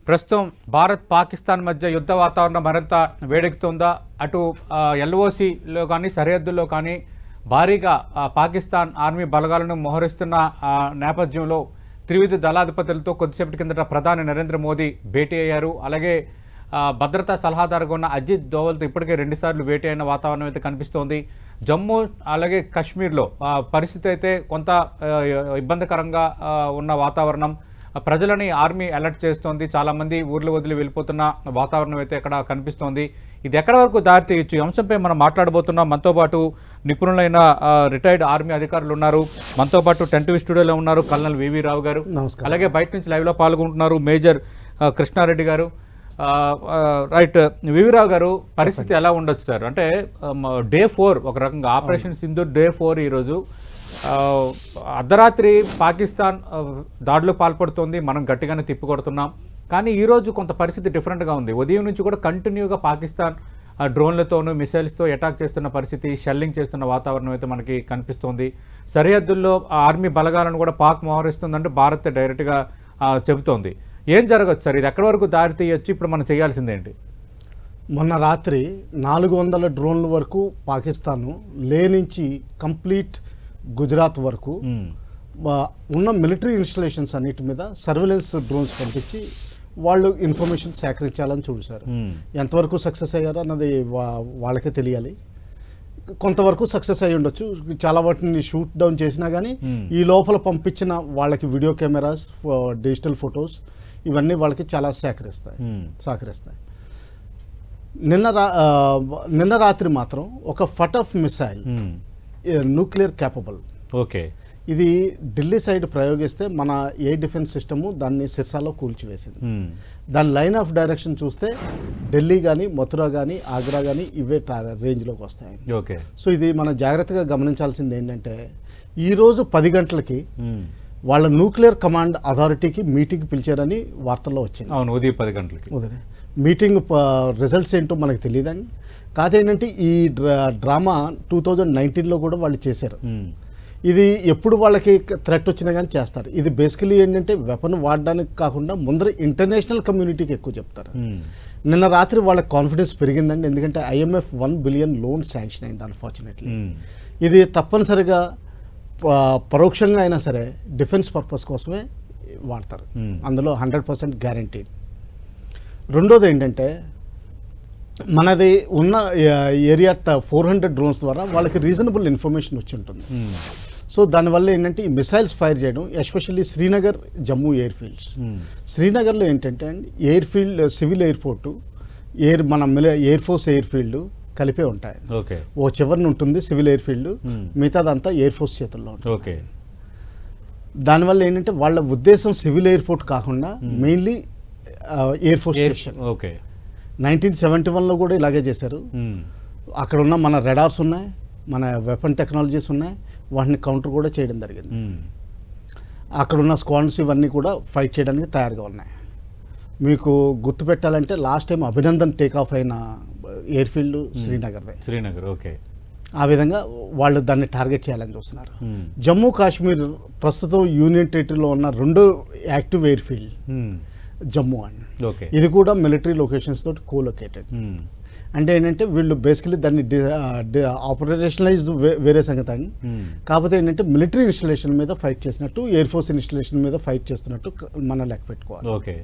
ప్రస్తుతం భారత్ పాకిస్తాన్ మధ్య యుద్ధ వాతావరణం మరింత వేడెక్కుతుందా? అటు ఎల్ఓసిలో కానీ సరిహద్దుల్లో కానీ భారీగా పాకిస్తాన్ ఆర్మీ బలగాలను మోహరిస్తున్న నేపథ్యంలో త్రివిధ దళాధిపతులతో కొద్దిసేపటి కిందట ప్రధాని నరేంద్ర మోదీ భేటీ అయ్యారు. అలాగే భద్రతా సలహాదారుగా ఉన్న అజిత్ దోవల్తో ఇప్పటికే 2 సార్లు భేటీ అయిన వాతావరణం అయితే కనిపిస్తోంది. జమ్మూ అలాగే కాశ్మీర్లో పరిస్థితి అయితే కొంత ఇబ్బందికరంగా ఉన్న వాతావరణం. ప్రజలని ఆర్మీ అలర్ట్ చేస్తోంది. చాలామంది ఊర్లు వదిలి వెళ్ళిపోతున్న వాతావరణం అయితే ఇక్కడ కనిపిస్తోంది. ఇది ఎక్కడి వరకు దారితీయచ్చు? ఈ అంశంపై మనం మాట్లాడబోతున్నాం. మనతో పాటు నిపుణులైన రిటైర్డ్ ఆర్మీ అధికారులు ఉన్నారు. మనతో పాటు 10 స్టూడియోలో ఉన్నారు కల్నల్ వివి రావు గారు. అలాగే బయట నుంచి లైవ్లో పాల్గొంటున్నారు మేజర్ కృష్ణారెడ్డి గారు. రైట్, వివిరావు గారు, పరిస్థితి ఎలా ఉండొచ్చు సార్? అంటే డే 4 ఒక రకంగా ఆపరేషన్ సింధూర్ డే 4 ఈరోజు అర్ధరాత్రి పాకిస్తాన్ దాడులు పాల్పడుతోంది. మనం గట్టిగానే తిప్పికొడుతున్నాం. కానీ ఈరోజు కొంత పరిస్థితి డిఫరెంట్గా ఉంది. ఉదయం నుంచి కూడా కంటిన్యూగా పాకిస్తాన్ డ్రోన్లతోనూ మిసైల్స్తో అటాక్ చేస్తున్న పరిస్థితి, షెల్లింగ్ చేస్తున్న వాతావరణం అయితే మనకి కనిపిస్తోంది. సరిహద్దుల్లో ఆర్మీ బలగాలను కూడా పాక్ మోహరిస్తుందంటే భారత్ డైరెక్ట్గా చెబుతోంది. ఏం జరగచ్చు సార్? ఇది ఎక్కడి వరకు దారి తీయచ్చు? ఇప్పుడు మనం చేయాల్సిందేంటి? మొన్న రాత్రి 400 డ్రోన్ల వరకు పాకిస్తాను లే నుంచి కంప్లీట్ గుజరాత్ వరకు ఉన్న మిలిటరీ ఇన్స్టలేషన్స్ అన్నిటి మీద సర్వేలెన్స్ డ్రోన్స్ పంపించి వాళ్ళు ఇన్ఫర్మేషన్ సేకరించాలని చూశారు. ఎంతవరకు సక్సెస్ అయ్యారో అన్నది వాళ్ళకే తెలియాలి. కొంతవరకు సక్సెస్ అయ్యి ఉండొచ్చు. చాలా వాటిని షూట్ డౌన్ చేసినా కానీ ఈ లోపల పంపించిన వాళ్ళకి వీడియో కెమెరాస్, డిజిటల్ ఫొటోస్ ఇవన్నీ వాళ్ళకి చాలా సహకరిస్తాయి. నిన్న రాత్రి మాత్రం ఒక ఫటాఫ్ మిసైల్ న్యూక్లియర్ క్యాపబుల్, ఓకే, ఇది ఢిల్లీ సైడ్ ప్రయోగిస్తే మన ఎయిర్ డిఫెన్స్ సిస్టము దాన్ని సిర్సాలో కూల్చివేసింది. దాని లైన్ ఆఫ్ డైరెక్షన్ చూస్తే ఢిల్లీ కానీ, మథురా కానీ, ఆగ్రా కానీ ఇవే రేంజ్లోకి వస్తాయి. ఓకే, సో ఇది మనం జాగ్రత్తగా గమనించాల్సింది ఏంటంటే ఈరోజు 10 గంటలకి వాళ్ళ న్యూక్లియర్ కమాండ్ అథారిటీకి మీటింగ్ పిలిచారని వార్తల్లో వచ్చింది. అవును, ఉదయం 10 గంటలకి మీటింగ్ రిజల్ట్స్ ఏంటో మనకు తెలియదండి. కాదు ఏంటంటే ఈ డ్రామా 2019లో కూడా వాళ్ళు చేశారు. ఇది ఎప్పుడు వాళ్ళకి థ్రెట్ వచ్చినా కానీ చేస్తారు. ఇది బేసికలీ ఏంటంటే వెపన్ వాడడానికి కాకుండా ముందర ఇంటర్నేషనల్ కమ్యూనిటీకి ఎక్కువ చెప్తారు. నిన్న రాత్రి వాళ్ళ కాన్ఫిడెన్స్ పెరిగిందండి. ఎందుకంటే IMF $1 బిలియన్ లోన్ శాంక్షన్ అయింది. అన్ఫార్చునేట్లీ ఇది తప్పనిసరిగా పరోక్షంగా అయినా సరే డిఫెన్స్ పర్పస్ కోసమే వాడతారు. అందులో 100% గ్యారంటీ. రెండోది ఏంటంటే మనది ఉన్న ఏరియా 400 డ్రోన్స్ ద్వారా వాళ్ళకి రీజనబుల్ ఇన్ఫర్మేషన్ వచ్చి ఉంటుంది. సో దానివల్ల ఏంటంటే ఈ మిసైల్స్ ఫైర్ చేయడం, especially Srinagar, Jammu air fields. శ్రీనగర్లో ఏంటంటే ఎయిర్ ఫీల్డ్, సివిల్ ఎయిర్పోర్టు, మన ఎయిర్ ఫోర్స్ ఎయిర్ ఫీల్డ్ కలిపే ఉంటాయి. ఓ చివరిని ఉంటుంది సివిల్ ఎయిర్ ఫీల్డ్, మిగతాదంతా ఎయిర్ ఫోర్స్ చేతుల్లో ఉంటుంది. దానివల్ల ఏంటంటే వాళ్ళ ఉద్దేశం సివిల్ ఎయిర్పోర్ట్ కాకుండా మెయిన్లీ ఎయిర్ ఫోర్స్ స్టేషన్. 1971లో కూడా ఇలాగే చేశారు. అక్కడ ఉన్న మన రెడార్స్ ఉన్నాయి, మన వెపన్ టెక్నాలజీస్ ఉన్నాయి, వాటిని కౌంటర్ కూడా చేయడం జరిగింది. అక్కడ ఉన్న స్క్వాడ్స్ ఇవన్నీ కూడా ఫైట్ చేయడానికి తయారుగా ఉన్నాయి. మీకు గుర్తుపెట్టాలంటే లాస్ట్ టైం అభినందన్ టేకాఫ్ అయిన ఎయిర్ ఫీల్డ్ శ్రీనగర్. ఓకే, ఆ విధంగా వాళ్ళు దాన్ని టార్గెట్ చేయాలని చూస్తున్నారు. జమ్మూ కాశ్మీర్ ప్రస్తుతం యూనియన్ టెరిటరీలో ఉన్న 2 active air field Jammu and ఇది కూడా మిలిటరీ లొకేషన్స్ తోటి కోలొకేటెడ్. అంటే ఏంటంటే వీళ్ళు బేసికలీ దాన్ని ఆపరేషనలైజ్ వేరే సంగతి అండి. కాకపోతే ఏంటంటే మిలిటరీ ఇన్స్టలేషన్ మీద ఫైట్ చేసినట్టు, ఎయిర్ ఫోర్స్ ఇన్స్టలేషన్ మీద ఫైట్ చేస్తున్నట్టు మనం లెక్క పెట్టుకోవాలి. ఓకే,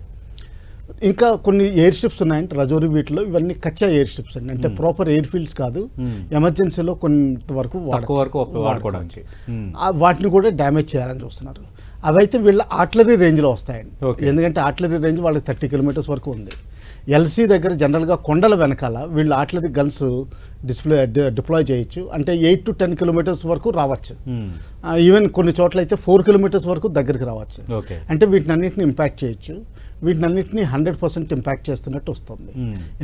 ఇంకా కొన్ని ఎయిర్ స్ట్రిప్స్ ఉన్నాయంటే రజౌరి, వీటిలో ఇవన్నీ కచ్చా ఎయిర్ స్ట్రిప్స్ అండి. అంటే ప్రాపర్ ఎయిర్ ఫీల్డ్స్ కాదు, ఎమర్జెన్సీలో కొంతవరకు వాడుకోవడానికి వాటిని కూడా డ్యామేజ్ చేయాలని చూస్తున్నారు. అవైతే వీళ్ళ ఆర్టిలరీ రేంజ్లో వస్తాయండి. ఎందుకంటే ఆర్టిలరీ రేంజ్ వాళ్ళకి 30 కిలోమీటర్స్ వరకు ఉంది. LC దగ్గర జనరల్గా కొండల వెనకాల వీళ్ళు ఆర్టిలరీ గన్స్ డిప్లాయ్ చేయొచ్చు. అంటే 8 to 10 కిలోమీటర్స్ వరకు రావచ్చు. ఈవెన్ కొన్ని చోట్ల అయితే 4 కిలోమీటర్స్ వరకు దగ్గరికి రావచ్చు. అంటే వీటిని అన్నింటినీ ఇంపాక్ట్ చేయొచ్చు. వీటిని అన్నింటినీ 100% ఇంపాక్ట్ చేస్తున్నట్టు వస్తుంది.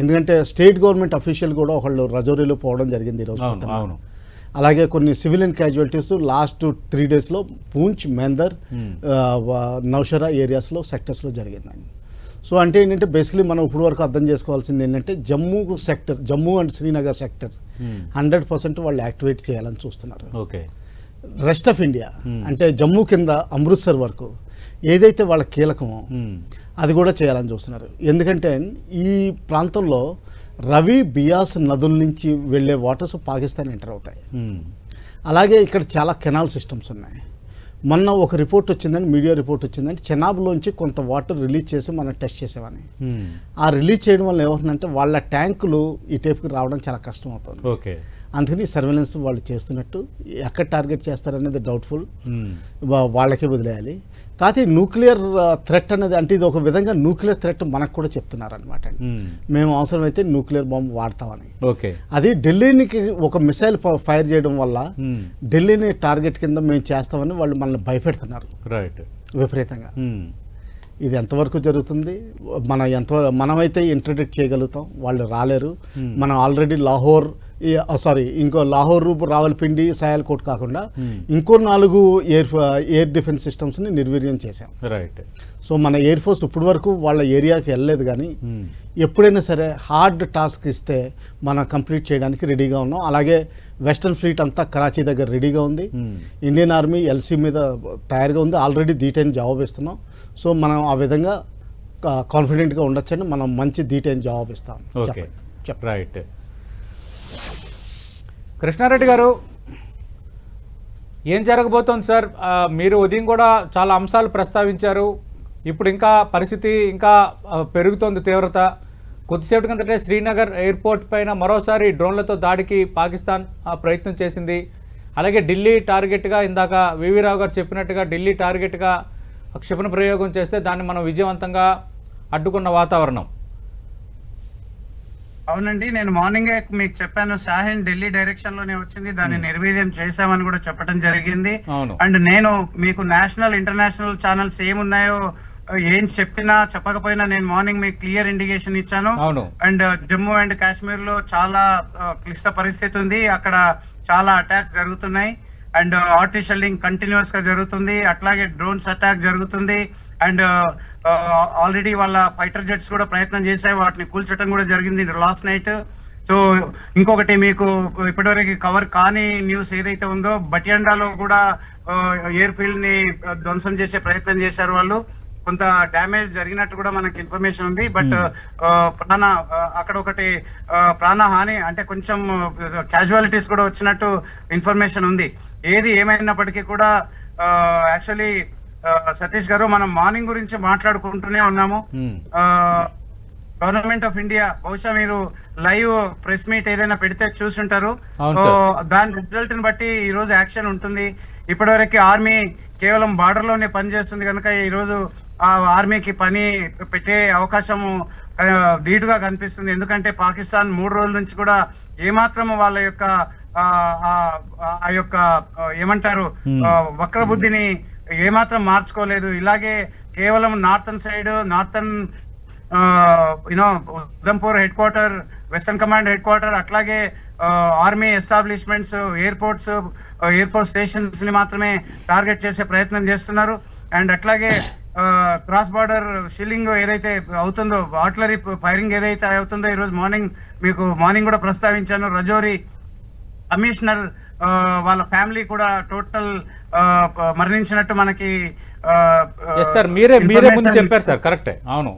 ఎందుకంటే స్టేట్ గవర్నమెంట్ అఫీషియల్ కూడా ఒకళ్ళు రజౌరీలో పోవడం జరిగింది ఈరోజు. అలాగే కొన్ని సివిలియన్ క్యాజువాలిటీస్ లాస్ట్ 3 డేస్లో పూంచ్, మేందర్, నౌషరా ఏరియాస్లో సెక్టర్స్లో జరిగిందండి. సో అంటే ఏంటంటే బేసికలీ మనం ఇప్పుడు వరకు అర్థం చేసుకోవాల్సింది ఏంటంటే జమ్మూ అండ్ శ్రీనగర్ సెక్టర్ 100% వాళ్ళు యాక్టివేట్ చేయాలని చూస్తున్నారు. రెస్ట్ ఆఫ్ ఇండియా అంటే జమ్మూ కింద అమృత్సర్ వరకు ఏదైతే వాళ్ళ కీలకమో అది కూడా చేయాలని చూస్తున్నారు. ఎందుకంటే ఈ ప్రాంతంలో రవి బియాస్ నదుల నుంచి వెళ్ళే వాటర్స్ పాకిస్తాన్ ఎంటర్ అవుతాయి. అలాగే ఇక్కడ చాలా కెనాల్ సిస్టమ్స్ ఉన్నాయి. మొన్న ఒక రిపోర్ట్ వచ్చిందని, మీడియా రిపోర్ట్ వచ్చిందంటే చెనాబ్లోంచి కొంత వాటర్ రిలీజ్ చేసి మనం టెస్ట్ చేసేవాని. ఆ రిలీజ్ చేయడం వల్ల ఏమవుతుందంటే వాళ్ళ ట్యాంకులు ఈ టైప్కి రావడం చాలా కష్టం అవుతుంది. ఓకే, అందుకని సర్వేలెన్స్ వాళ్ళు చేస్తున్నట్టు ఎక్కడ టార్గెట్ చేస్తారనేది డౌట్ఫుల్, వాళ్ళకే వదిలేయాలి. కాకపోతే న్యూక్లియర్ థ్రెట్ అనేది అంటే ఇది ఒక విధంగా న్యూక్లియర్ థ్రెట్ మనకు కూడా చెప్తున్నారనమాట అండి. మేము అవసరమైతే న్యూక్లియర్ బాంబు వాడతామని. ఓకే, అది ఢిల్లీకి ఒక మిసైల్ ఫైర్ చేయడం వల్ల ఢిల్లీని టార్గెట్ కింద మేము చేస్తామని వాళ్ళు మనల్ని భయపెడుతున్నారు విపరీతంగా. ఇది ఎంతవరకు జరుగుతుంది, మనమైతే ఇంటర్డిక్ట్ చేయగలుగుతాం, వాళ్ళు రాలేరు. మనం ఆల్రెడీ లాహోర్ ఇంకో లాహోర్, రావల్పిండి, సయాల్కోట్ కాకుండా ఇంకో 4 ఎయిర్ డిఫెన్స్ సిస్టమ్స్ని నిర్వీర్యం చేశాం. సో మన ఎయిర్ ఫోర్స్ ఇప్పటి వరకు వాళ్ళ ఏరియాకి వెళ్ళలేదు, కానీ ఎప్పుడైనా సరే హార్డ్ టాస్క్ ఇస్తే మనం కంప్లీట్ చేయడానికి రెడీగా ఉన్నాం. అలాగే వెస్టర్న్ ఫ్లీట్ అంతా కరాచీ దగ్గర రెడీగా ఉంది. ఇండియన్ ఆర్మీ ఎల్సీ మీద తయారుగా ఉంది. ఆల్రెడీ డీటెయిల్ జవాబు ఇస్తున్నాం. సో మనం ఆ విధంగా కాన్ఫిడెంట్గా ఉండొచ్చని మనం మంచి డీటెయిల్ జవాబు ఇస్తాం. రైట్. కృష్ణారెడ్డి గారు, ఏం జరగబోతోంది సార్? మీరు ఉదయం కూడా చాలా అంశాలు ప్రస్తావించారు. ఇప్పుడు ఇంకా పరిస్థితి ఇంకా పెరుగుతోంది తీవ్రత. కొద్దిసేపటి కిందటే శ్రీనగర్ ఎయిర్పోర్ట్ పైన మరోసారి డ్రోన్లతో దాడికి పాకిస్తాన్ ప్రయత్నం చేసింది. అలాగే ఢిల్లీ టార్గెట్గా ఇందాక వివి రావు గారు చెప్పినట్టుగా ఢిల్లీ టార్గెట్గా క్షిపణి ప్రయోగం చేస్తే దాన్ని మనం విజయవంతంగా అడ్డుకున్న వాతావరణం. అవునండి, నేను మార్నింగే మీకు చెప్పాను, షాహీన్ ఢిల్లీ డైరెక్షన్ లోనే వచ్చింది, దాన్ని నిర్వీర్యం చేశామని కూడా చెప్పడం జరిగింది. అండ్ నేను మీకు నేషనల్ ఇంటర్నేషనల్ ఛానల్స్ ఏమున్నాయో ఏం చెప్పినా చెప్పకపోయినా నేను మార్నింగ్ మీకు క్లియర్ ఇండికేషన్ ఇచ్చాను. అండ్ జమ్మూ అండ్ కాశ్మీర్ లో చాలా క్లిష్ట పరిస్థితి ఉంది, అక్కడ చాలా అటాక్స్ జరుగుతున్నాయి. అండ్ ఆర్టిఫిషియల్ లింక్ కంటిన్యూస్ గా జరుగుతుంది, అట్లాగే డ్రోన్స్ అటాక్ జరుగుతుంది. అండ్ ఆల్రెడీ వాళ్ళ ఫైటర్ జెట్స్ కూడా ప్రయత్నం చేశాయి, వాటిని కూల్చడం కూడా జరిగింది లాస్ట్ నైట్. సో ఇంకొకటి మీకు ఇప్పటివరకు కవర్ కాని న్యూస్ ఏదైతే ఉందో, బటియాండాలో కూడా ఎయిర్ ఫీల్డ్ ని ధ్వంసం చేసే ప్రయత్నం చేశారు వాళ్ళు. కొంత డ్యామేజ్ జరిగినట్టు కూడా మనకి ఇన్ఫర్మేషన్ ఉంది. బట్ అక్కడ ఒకటి ప్రాణహాని అంటే కొంచెం క్యాజువాలిటీస్ కూడా వచ్చినట్టు ఇన్ఫర్మేషన్ ఉంది. ఏది ఏమైనప్పటికీ కూడా యాక్చువల్లీ సతీష్ గారు, మనం మార్నింగ్ గురించి మాట్లాడుకుంటూనే ఉన్నాము. గవర్నమెంట్ ఆఫ్ ఇండియా బహుశా మీరు లైవ్ ప్రెస్ మీట్ ఏదైనా పెడితే చూసుంటారు. దాని రిజల్ట్ ని బట్టి ఈ రోజు యాక్షన్ ఉంటుంది. ఇప్పటివరకు ఆర్మీ కేవలం బార్డర్ లోనే పనిచేస్తుంది కనుక ఈ రోజు ఆ ఆర్మీకి పని పెట్టే అవకాశం ధీటుగా కనిపిస్తుంది. ఎందుకంటే పాకిస్తాన్ 3 రోజుల నుంచి కూడా ఏమాత్రం వాళ్ళ యొక్క ఆ యొక్క ఏమంటారు వక్రబుద్ధిని ఏమాత్రం మార్చుకోలేదు. ఇలాగే కేవలం northern side, northern Udhampur head quarter, western command head quarter, అట్లాగే army establishments, airports, air force stations ని మాత్రమే టార్గెట్ చేసే ప్రయత్నం చేస్తున్నారు. అండ్ అట్లాగే క్రాస్ బార్డర్ షిల్లింగ్ ఏదైతే అవుతుందో, ఆర్టిలరీ ఫైరింగ్ ఏదైతే అవుతుందో, ఈ రోజు మార్నింగ్ కూడా ప్రస్తావించాను. రజౌరి కమిషనర్ వాళ్ళ ఫ్యామిలీ కూడా టోటల్ మరణించినట్టు మనకి మీరే ముందు చెప్పారు సార్. కరెక్టే, అవును.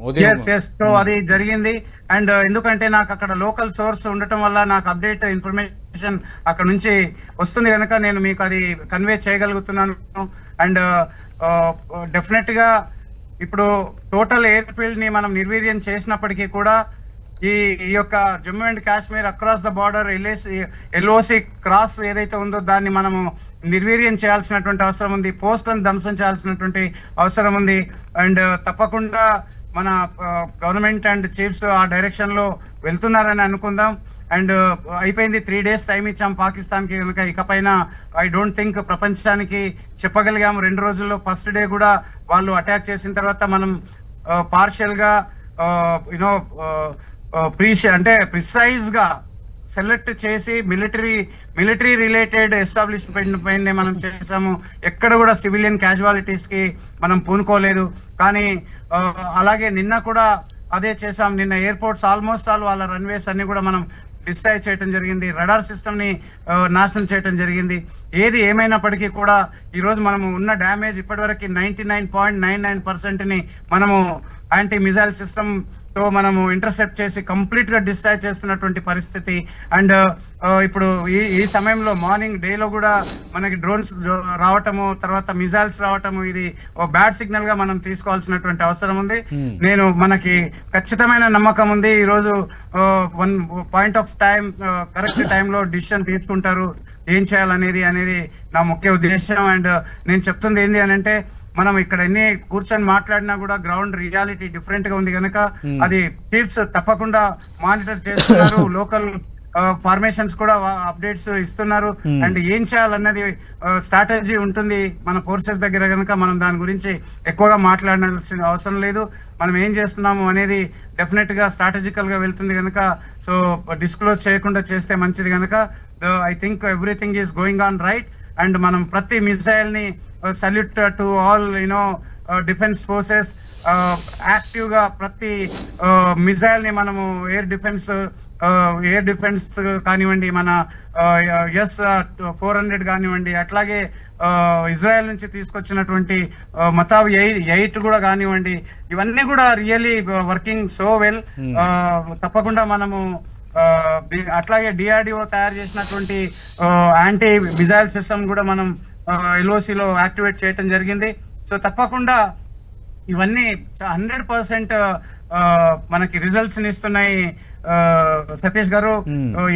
సో అది జరిగింది. అండ్ ఎందుకంటే నాకు అక్కడ లోకల్ సోర్స్ ఉండటం వల్ల నాకు అప్డేట్ ఇన్ఫర్మేషన్ అక్కడ నుంచి వస్తుంది కనుక నేను మీకు అది కన్వే చేయగలుగుతున్నాను. అండ్ డెఫినెట్ గా ఇప్పుడు టోటల్ ఎయిర్ ఫీల్డ్ ని మనం నిర్వీర్యం చేసినప్పటికీ కూడా ఈ యొక్క Jammu and Kashmir across the border LOC cross ఏదైతే ఉందో దాన్ని మనము నిర్వీర్యం చేయాల్సినటువంటి అవసరం ఉంది, పోస్టులను ధ్వంసం చేయాల్సినటువంటి అవసరం ఉంది. అండ్ తప్పకుండా మన గవర్నమెంట్ అండ్ చీఫ్స్ ఆ డైరెక్షన్ లో వెళ్తున్నారని అనుకుందాం. అండ్ అయిపోయింది, 3 days టైం ఇచ్చాం పాకిస్తాన్ కి కనుక ఇకపైన ఐ డోంట్ థింక్ ప్రపంచానికి చెప్పగలిగాము. 2 రోజుల్లో ఫస్ట్ డే కూడా వాళ్ళు అటాక్ చేసిన తర్వాత మనం పార్షియల్ గా అంటే ప్రిసైజ్ గా సెలెక్ట్ చేసి మిలిటరీ రిలేటెడ్ ఎస్టాబ్లిష్మెంట్ పైన మనం చేసాము. ఎక్కడ కూడా సివిలియన్ క్యాజువాలిటీస్ కి మనం పూనుకోలేదు. కానీ అలాగే నిన్న కూడా అదే చేసాం. నిన్న ఎయిర్పోర్ట్స్ ఆల్మోస్ట్ ఆల్ వాళ్ళ రన్వేస్ అన్ని కూడా మనం డిస్ట్రాయ్ చేయడం జరిగింది, రడార్ సిస్టమ్ ని నాశనం చేయడం జరిగింది. ఏది ఏమైనప్పటికీ కూడా ఈ రోజు మనము ఉన్న డ్యామేజ్ ఇప్పటివరకు 99.99% ని మనము యాంటీ మిజైల్ సిస్టమ్ తో మనము ఇంటర్సెప్ట్ చేసి కంప్లీట్ గా డిస్ట్రాయ్ చేస్తున్నటువంటి పరిస్థితి. అండ్ ఇప్పుడు ఈ సమయంలో మార్నింగ్ డేలో కూడా మనకి డ్రోన్స్ రావటము, తర్వాత మిజైల్స్ రావటము, ఇది ఒక బ్యాడ్ సిగ్నల్ గా మనం తీసుకోవాల్సినటువంటి అవసరం ఉంది. నేను మనకి ఖచ్చితమైన నమ్మకం ఉంది ఈ రోజు one point of time correct టైంలో డిసిషన్ తీసుకుంటారు ఏం చేయాలనేది నా ముఖ్య ఉద్దేశం. అండ్ నేను చెప్తుంది ఏంటి అని అంటే, మనం ఇక్కడ ఎన్ని కూర్చొని మాట్లాడినా కూడా గ్రౌండ్ రియాలిటీ డిఫరెంట్ గా ఉంది కనుక అది చీఫ్స్ తప్పకుండా మానిటర్ చేస్తున్నారు. లోకల్ ఫార్మేషన్స్ కూడా అప్డేట్స్ ఇస్తున్నారు. అండ్ ఏం చేయాలన్నది స్ట్రాటజీ ఉంటుంది మన ఫోర్సెస్ దగ్గర కనుక మనం దాని గురించి ఎక్కువగా మాట్లాడాల్సిన అవసరం లేదు. మనం ఏం చేస్తున్నాము అనేది డెఫినెట్ గా స్ట్రాటజికల్ గా వెళ్తుంది కనుక, సో డిస్క్లోజ్ చేయకుండా చేస్తే మంచిది కనుక I think everything is going on right. And మనం ప్రతి మిసైల్ ని salute to all defence forces, active గా ప్రతి మిసైల్ ని మనము ఎయిర్ డిఫెన్స్ కానివ్వండి, మన S-400 కానివ్వండి, అట్లాగే ఇజ్రాయెల్ నుంచి తీసుకొచ్చినటువంటి మతాబ్ 8 కూడా కానివ్వండి, ఇవన్నీ కూడా రియల్లీ వర్కింగ్ సో వెల్. తప్పకుండా మనము అట్లాగే DRDO తయారు చేసినటువంటి యాంటీ మిజైల్ సిస్టమ్ కూడా మనం LOC లో యాక్టివేట్ చేయటం జరిగింది. సో తప్పకుండా ఇవన్నీ 100% మనకి రిజల్ట్స్ ఇస్తున్నాయి. సతీష్ గారు,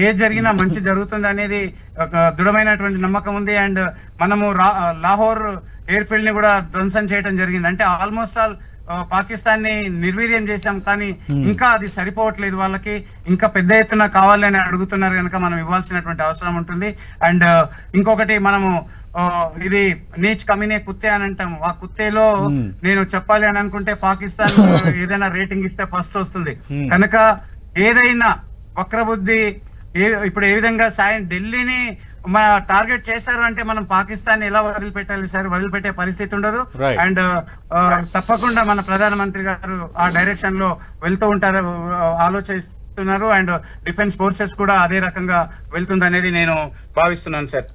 ఏది జరిగినా మంచి జరుగుతుంది అనేది ఒక దృఢమైనటువంటి నమ్మకం ఉంది. అండ్ మనము లాహోర్ ఎయిర్ ఫీల్డ్ ని కూడా ధ్వంసం చేయడం జరిగింది. అంటే ఆల్మోస్ట్ ఆల్ పాకిస్తాన్ ని నిర్వీర్యం చేశాం, కానీ ఇంకా అది సరిపోవట్లేదు. వాళ్ళకి ఇంకా పెద్ద ఎత్తున కావాలని అడుగుతున్నారు కనుక మనం ఇవ్వాల్సినటువంటి అవసరం ఉంటుంది. అండ్ ఇంకొకటి, మనము ఇది నీచ్ కమినే కుత్తే అని అంటాం. ఆ కుత్తేలో నేను చెప్పాలి అని అనుకుంటే పాకిస్తాన్ ఏదైనా రేటింగ్ ఇస్తే ఫస్ట్ వస్తుంది కనుక, ఏదైనా వక్రబుద్ధి ఇప్పుడు ఏ విధంగా ఢిల్లీని టార్గెట్ చేశారు అంటే మనం పాకిస్తాన్ ఎలా వదిలిపెట్టాలి సార్? వదిలిపెట్టే పరిస్థితి ఉండదు. అండ్ తప్పకుండా మన ప్రధానమంత్రి గారు ఆ డైరెక్షన్ లో వెళ్తూ ఉంటారు, ఆలోచిస్తున్నారు. అండ్ డిఫెన్స్ ఫోర్సెస్ కూడా అదే రకంగా వెళ్తుంది అనేది నేను భావిస్తున్నాను సార్.